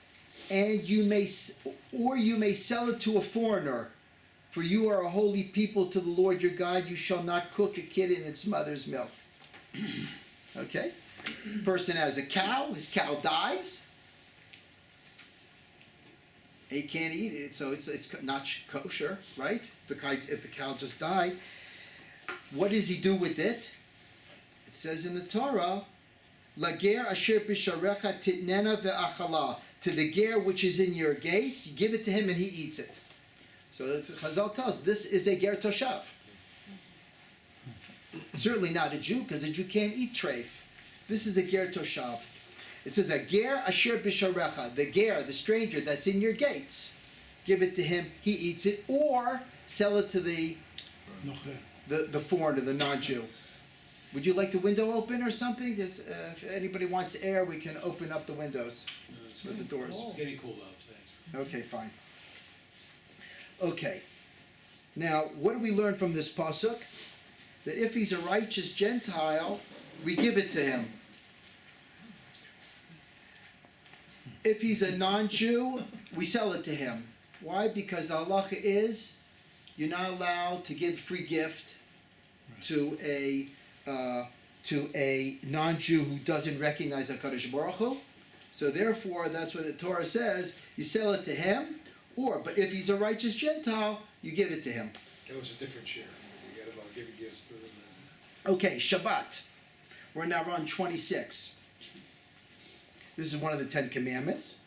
and you may sell it to a foreigner. For you are a holy people to the Lord your God. You shall not cook a kid in its mother's milk. Okay? Person has a cow. His cow dies. He can't eat it, so it's not kosher, right? If the cow just died. What does he do with it? It says in the Torah, Lager asher bisharecha titnena ve'achala. To the ger which is in your gates, you give it to him and he eats it. So the Chazal tells us this is a ger toshav. Certainly not a Jew, because a Jew can't eat treif. This is a ger toshav. It says a ger asher bisharecha, the ger, the stranger that's in your gates. Give it to him, he eats it, or sell it to the foreigner, the non-Jew. Would you like the window open or something? Just, if anybody wants air, we can open up the windows or the doors. It's getting cold outside. Okay, fine. Okay. Now, what do we learn from this pasuk? That if he's a righteous Gentile, we give it to him. If he's a non-Jew, we sell it to him. Why? Because the halacha is you're not allowed to give free gift to a to a non-Jew who doesn't recognize HaKadosh Baruch Hu. So therefore, that's what the Torah says. You sell it to him, but if he's a righteous Gentile, you give it to him. That was a different share. You got about giving gifts to them. Okay, Shabbat. We're now on 26. This is one of the 10 Commandments.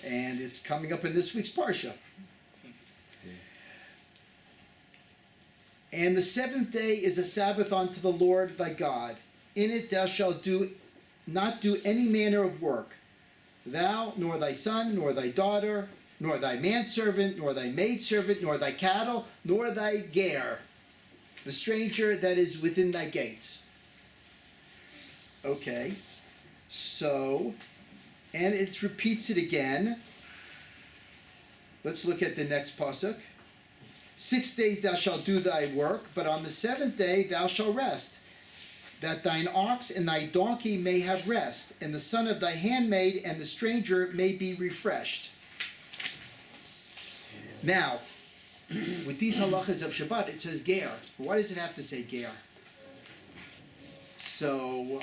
And it's coming up in this week's Parsha. And the seventh day is a Sabbath unto the Lord thy God. In it thou shalt not do any manner of work. Thou, nor thy son, nor thy daughter, nor thy manservant, nor thy maidservant, nor thy cattle, nor thy ger, the stranger that is within thy gates. Okay, so, and it repeats it again. Let's look at the next pasuk. 6 days thou shalt do thy work, but on the seventh day thou shalt rest, that thine ox and thy donkey may have rest, and the son of thy handmaid and the stranger may be refreshed. Now, with these halachas of Shabbat, it says ger. Why does it have to say ger? So,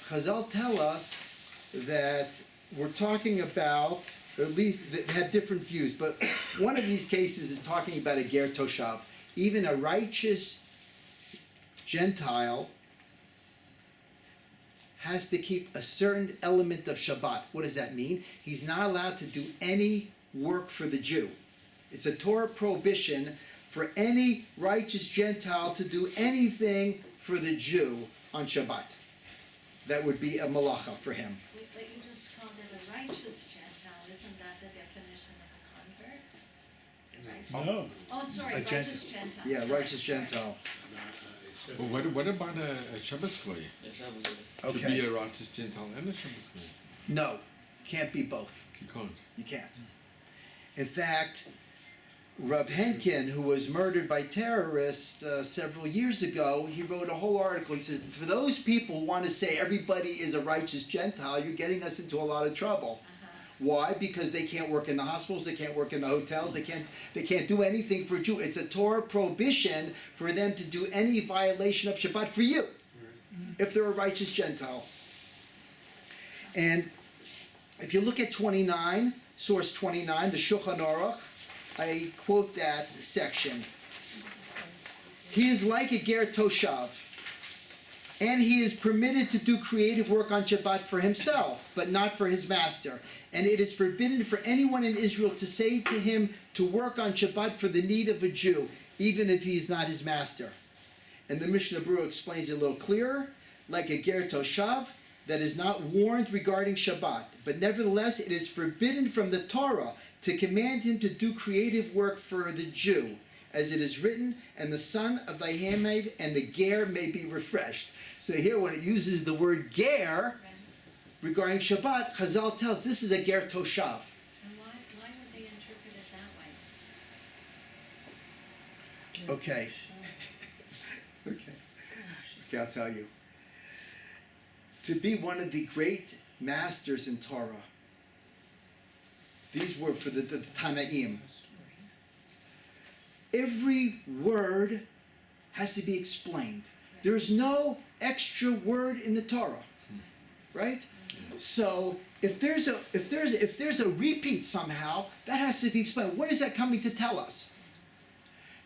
Chazal tell us that we're talking about, or at least they have different views, but one of these cases is talking about a ger toshav. Even a righteous Gentile has to keep a certain element of Shabbat. What does that mean? He's not allowed to do any work for the Jew. It's a Torah prohibition for any righteous Gentile to do anything for the Jew on Shabbat. That would be a malacha for him. But you just called it a righteous Gentile, isn't that the definition of a convert? No. Oh, sorry, A righteous Gentile. Yeah, sorry. righteous Gentile. But what about a Shabbos goy? To be Okay. a righteous Gentile and a Shabbos goy? No, can't be both. You can't. You can't. In fact, Rav Henkin, who was murdered by terrorists several years ago, he wrote a whole article. He says, for those people who want to say everybody is a righteous Gentile, you're getting us into a lot of trouble. Why? Because they can't work in the hospitals, they can't work in the hotels, they can't do anything for a Jew. It's a Torah prohibition for them to do any violation of Shabbat for you, if they're a righteous Gentile. And if you look at 29, source 29, the Shulchan Aruch, I quote that section. He is like a ger toshav, and he is permitted to do creative work on Shabbat for himself, but not for his master. And it is forbidden for anyone in Israel to say to him to work on Shabbat for the need of a Jew, even if he is not his master. And the Mishnah Berurah explains it a little clearer, like a ger toshav that is not warned regarding Shabbat, but nevertheless it is forbidden from the Torah to command him to do creative work for the Jew, as it is written, and the son of thy handmaid and the ger may be refreshed. So here when it uses the word ger regarding Shabbat, Chazal tells this is a ger toshav. And why would they interpret it that way? Okay. Okay, I'll tell you. To be one of the great masters in Torah, these were for the Tanaim. Every word has to be explained. There is no extra word in the Torah, right? So if there's a repeat somehow, that has to be explained. What is that coming to tell us?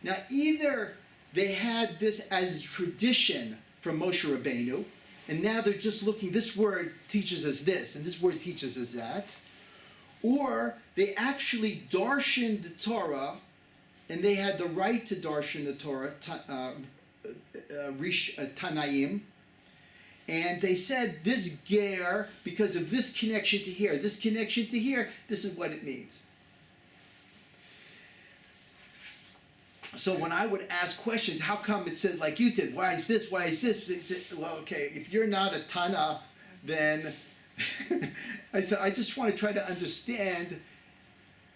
Now, either they had this as tradition from Moshe Rabbeinu, and now they're just looking, this word teaches us this, and this word teaches us that, or they actually darshan the Torah, and they had the right to darshan the Torah, Tanaim, and they said this ger, because of this connection to here, this connection to here, this is what it means. So when I would ask questions, how come it said like you did? Why is this? Why is this? Well, okay, if you're not a Tana, then I said I just want to try to understand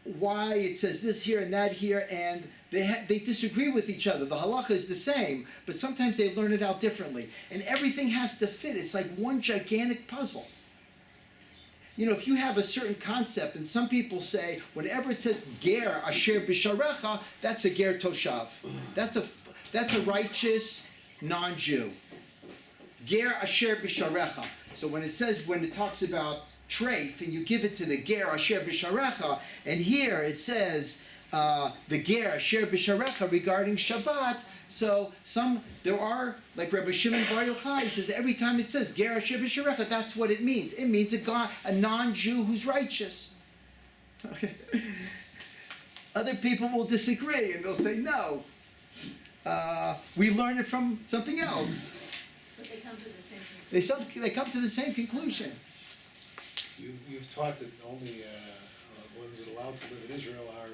why it says this here and that here, and they disagree with each other. The halacha is the same, but sometimes they learn it out differently, and everything has to fit. It's like one gigantic puzzle. You know, if you have a certain concept, and some people say, whenever it says ger asher b'sharecha, that's a ger toshav. That's a righteous non-Jew. ger asher b'sharecha. So when it talks about treif, and you give it to the ger asher b'sharecha, and here it says the ger asher b'sharecha regarding Shabbat. So there are, like Rabbi Shimon Bar Yochai, he says every time it says ger asher b'sharecha, that's what it means. It means a non-Jew who's righteous. Okay. Other people will disagree and they'll say no. We learn it from something else. But they come to the same conclusion. They come to the same conclusion. You've taught that only ones that are allowed to live in Israel are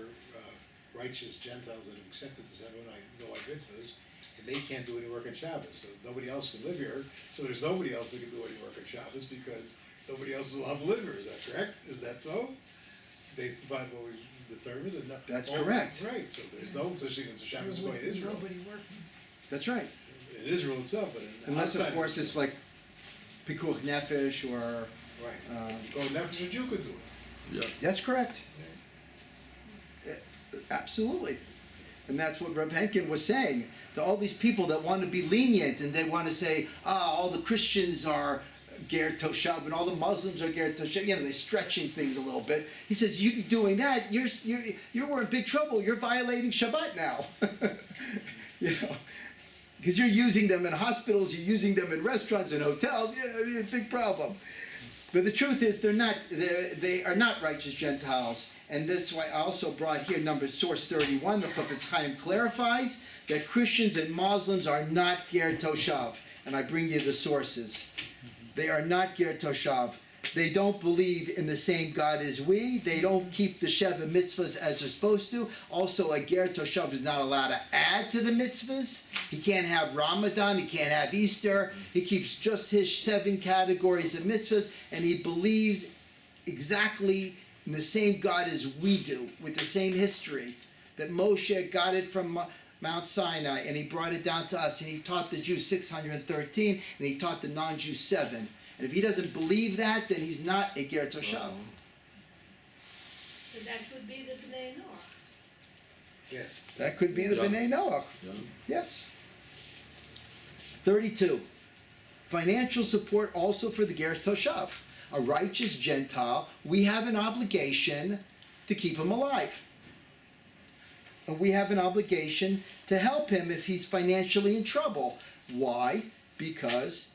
righteous Gentiles that have accepted the seven no mitzvahs, and they can't do any work on Shabbos. So nobody else can live here. So there's nobody else that can do any work on Shabbos because nobody else is allowed to live here. Is that correct? Is that so? Based upon what we've determined? That's correct. Right. So there's no such thing as a Shabbos going in Israel. Nobody working. That's right. In Israel itself, but Unless, outside of course, it's like pikuach nefesh or... right. Nefesh, a Jew could do it. Yeah. That's correct. Absolutely. And that's what Rav Henkin was saying. To all these people that want to be lenient and they want to say, all the Christians are ger toshav and all the Muslims are ger toshav. They're stretching things a little bit. He says, you doing that, you're in big trouble. You're violating Shabbat now. Because you're using them in hospitals, you're using them in restaurants and hotels. It's a big problem. But the truth is, they are not righteous Gentiles, and that's why I also brought here source 31. The Chofetz Chaim clarifies that Christians and Muslims are not ger toshav, and I bring you the sources. They are not ger toshav. They don't believe in the same God as we. They don't keep the Sheva mitzvahs as they're supposed to. Also, a ger toshav is not allowed to add to the mitzvahs. He can't have Ramadan. He can't have Easter. He keeps just his 7 categories of mitzvahs, and he believes exactly in the same God as we do, with the same history. That Moshe got it from Mount Sinai, and he brought it down to us, and he taught the Jews 613, and he taught the non-Jews 7. And if he doesn't believe that, then he's not a ger toshav. So that would be the Bnei Noach. Yes. That could be the Bnei Noach. Yeah. Yes. 32. Financial support also for the ger toshav. A righteous Gentile, we have an obligation to keep him alive. And we have an obligation to help him if he's financially in trouble. Why? Because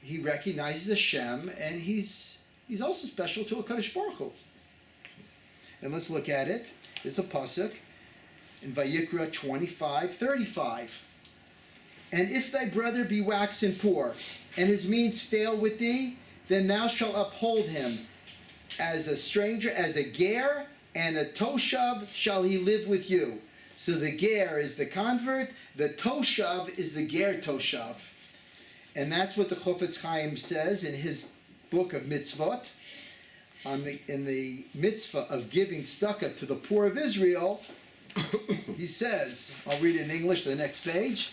he recognizes Hashem, and he's also special to a Kadosh Baruch Hu. And let's look at it. It's a pasuk in Vayikra 25:35. And if thy brother be waxen poor, and his means fail with thee, then thou shalt uphold him as a stranger, as a ger, and a toshav shall he live with you. So the ger is the convert, the toshav is the ger toshav. And that's what the Chofetz Chaim says in his book of mitzvot, in the mitzvah of giving tzedakah to the poor of Israel. He says, I'll read it in English, the next page.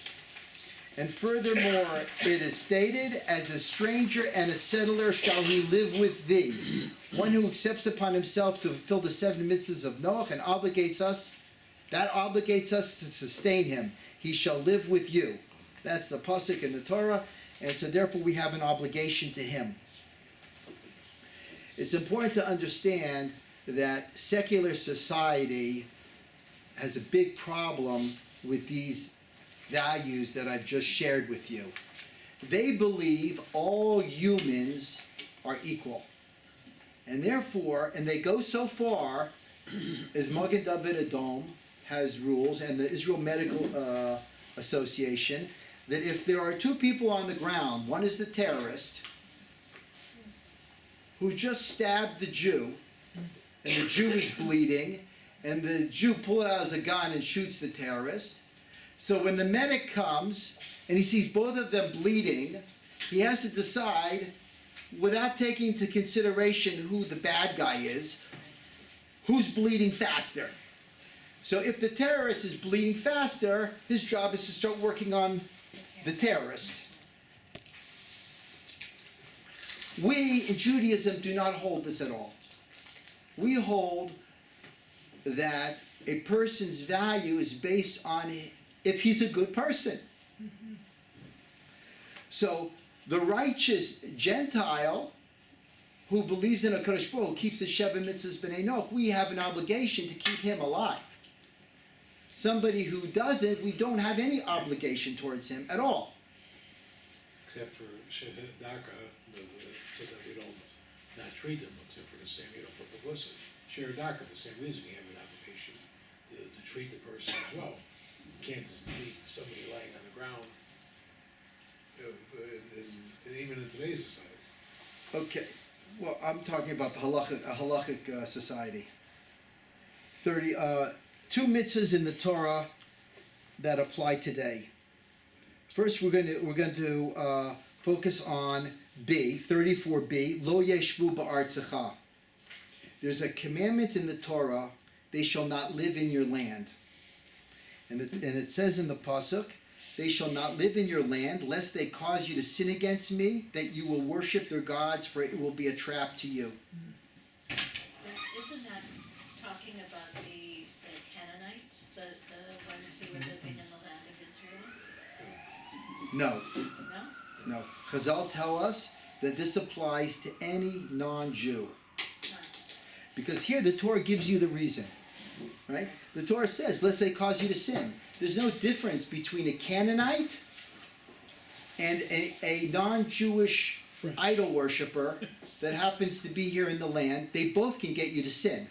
And furthermore, it is stated, as a stranger and a settler shall he live with thee. One who accepts upon himself to fulfill the 7 mitzvahs of Noach and obligates us to sustain him. He shall live with you. That's the pasuk in the Torah. And so therefore we have an obligation to him. It's important to understand that secular society has a big problem with these values that I've just shared with you. They believe all humans are equal. And therefore, and they go so far, as Magen David Adom has rules, and the Israel Medical Association, that if there are 2 people on the ground, one is the terrorist, who just stabbed the Jew, and the Jew is bleeding, and the Jew pulls out as a gun and shoots the terrorist. So when the medic comes, and he sees both of them bleeding, he has to decide, without taking into consideration who the bad guy is, who's bleeding faster. So if the terrorist is bleeding faster, his job is to start working on the terrorist. We in Judaism do not hold this at all. We hold that a person's value is based on if he's a good person. So the righteous Gentile who believes in a Kadosh Baruch Hu, keeps the Sheva Mitzvahs B'nai Noach, we have an obligation to keep him alive. Somebody who doesn't, we don't have any obligation towards him at all. Except for Shehedaka, so that we don't not treat them, except for the same, for publicity. Shehedaka, the same reason you have an obligation to treat the person as well. You can't just leave somebody laying on the ground, and even in today's society. Okay, well, I'm talking about the halachic society. 2 mitzvahs in the Torah that apply today. First, we're going to focus on B, 34b, Lo Yeshvu Ba'artzecha. There's a commandment in the Torah, they shall not live in your land. And it says in the pasuk, they shall not live in your land, lest they cause you to sin against me, that you will worship their gods, for it will be a trap to you. But isn't that talking about the Canaanites, the ones who were living in the land of Israel? No, No? no. Chazal tell us that this applies to any non-Jew. Because here the Torah gives you the reason, right? The Torah says, lest they cause you to sin. There's no difference between a Canaanite and a non-Jewish idol worshiper that happens to be here in the land. They both can get you to sin,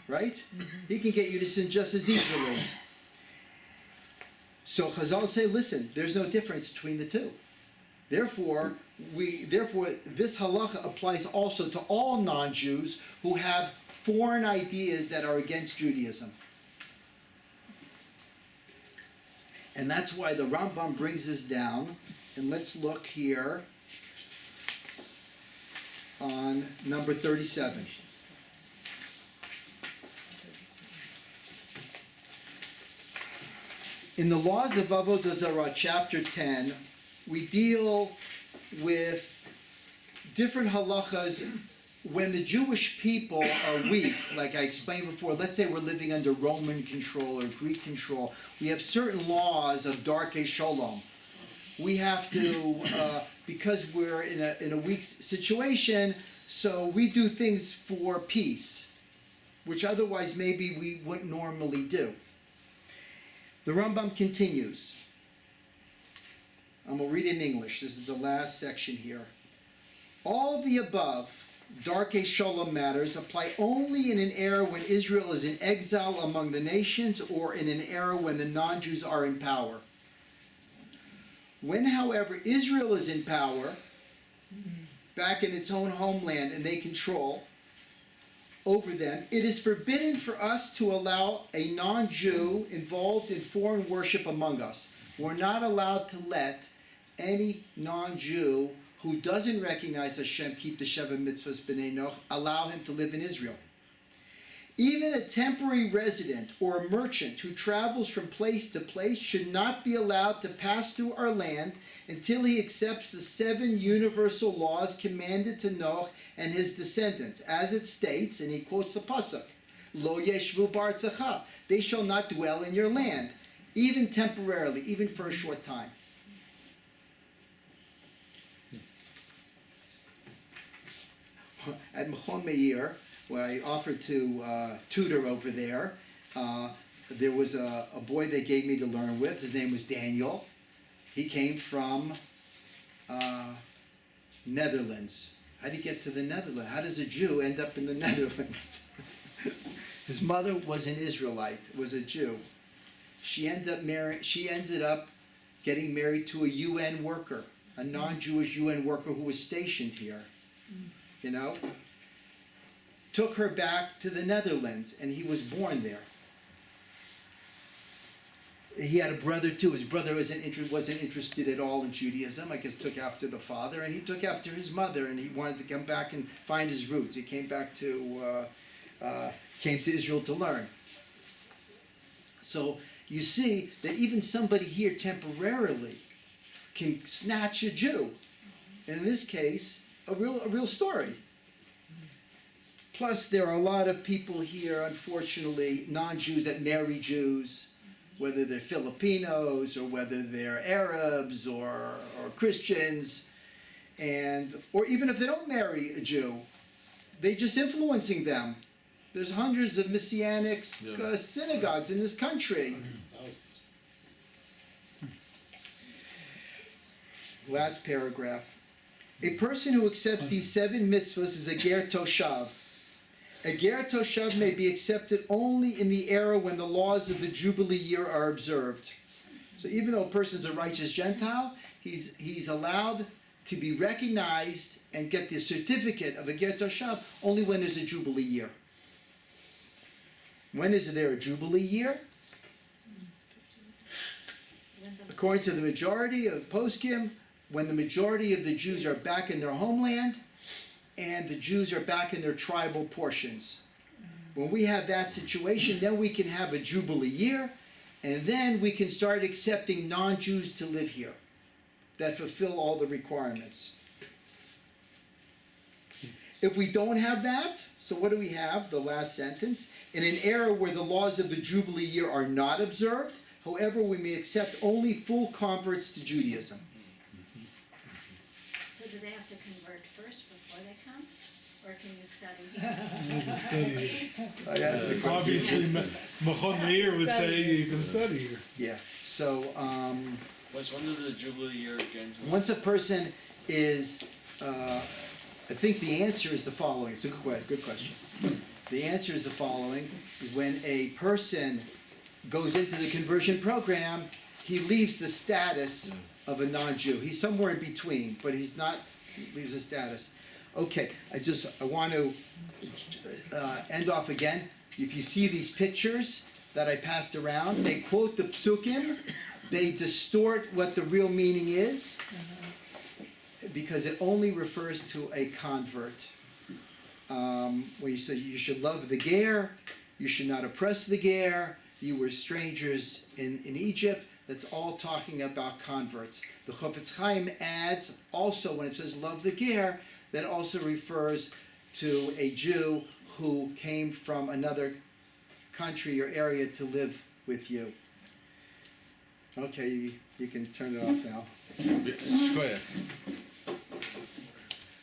right? He can get you to sin just as easily. So Chazal say, listen, there's no difference between the two. Therefore, this halacha applies also to all non-Jews who have foreign ideas that are against Judaism. And that's why the Rambam brings this down. And let's look here on number 37. In the Laws of Avodah Zarah, chapter 10, we deal with different halachas when the Jewish people are weak. Like I explained before, let's say we're living under Roman control or Greek control. We have certain laws of Darkei Shalom. We have to, because we're in a weak situation, so we do things for peace, which otherwise maybe we wouldn't normally do. The Rambam continues. I'm going to read in English. This is the last section here. All the above Darkei Shalom matters apply only in an era when Israel is in exile among the nations or in an era when the non-Jews are in power. When, however, Israel is in power, back in its own homeland, and they control over them, it is forbidden for us to allow a non-Jew involved in foreign worship among us. We're not allowed to let any non-Jew who doesn't recognize Hashem, keep the Sheva Mitzvahs B'nai Noach, allow him to live in Israel. Even a temporary resident or a merchant who travels from place to place should not be allowed to pass through our land until he accepts the 7 universal laws commanded to Noach and his descendants, as it states, and he quotes the pasuk, Lo Yeshvu B'artzecha, they shall not dwell in your land, even temporarily, even for a short time. At Mechon Meir, where I offered to tutor over there, there was a boy they gave me to learn with. His name was Daniel. He came from Netherlands. How did he get to the Netherlands? How does a Jew end up in the Netherlands? His mother was an Israelite, was a Jew. She ended up getting married to a UN worker, a non-Jewish UN worker who was stationed here. You know, took her back to the Netherlands, and he was born there. He had a brother too. His brother wasn't interested at all in Judaism. I guess took after the father, and he took after his mother, and he wanted to come back and find his roots. He came back to Israel to learn. So you see that even somebody here temporarily can snatch a Jew, and in this case, a real story. Plus, there are a lot of people here, unfortunately, non-Jews that marry Jews. whether they're Filipinos or whether they're Arabs or Christians, or even if they don't marry a Jew, they're just influencing them. There's hundreds of Messianic synagogues in this country. Hundreds, thousands. Last paragraph. A person who accepts these 7 mitzvahs is a ger toshav. A ger toshav may be accepted only in the era when the laws of the Jubilee year are observed. So even though a person's a righteous Gentile, he's allowed to be recognized and get the certificate of a ger toshav only when there's a Jubilee year. When is there a Jubilee year? According to the majority of poskim, when the majority of the Jews are back in their homeland and the Jews are back in their tribal portions. When we have that situation, then we can have a Jubilee year, and then we can start accepting non-Jews to live here that fulfill all the requirements. If we don't have that, so what do we have? The last sentence. In an era where the laws of the Jubilee year are not observed, however, we may accept only full converts to Judaism. So do they have to convert first before they come? Or can you study here? Obviously, Machon Meir would say you can study here. Yeah. So When did the Jubilee year again? once a person is, I think the answer is the following. It's a good question. The answer is the following. When a person goes into the conversion program, he leaves the status of a non-Jew. He's somewhere in between, but he leaves the status. Okay, I want to end off again. If you see these pictures that I passed around, they quote the psukim, they distort what the real meaning is, because it only refers to a convert. Where you say you should love the ger, you should not oppress the ger, you were strangers in Egypt. That's all talking about converts. The Chofetz Chaim adds also when it says love the ger, that also refers to a Jew who came from another country or area to live with you. Okay, you can turn it off now. Shkoyach.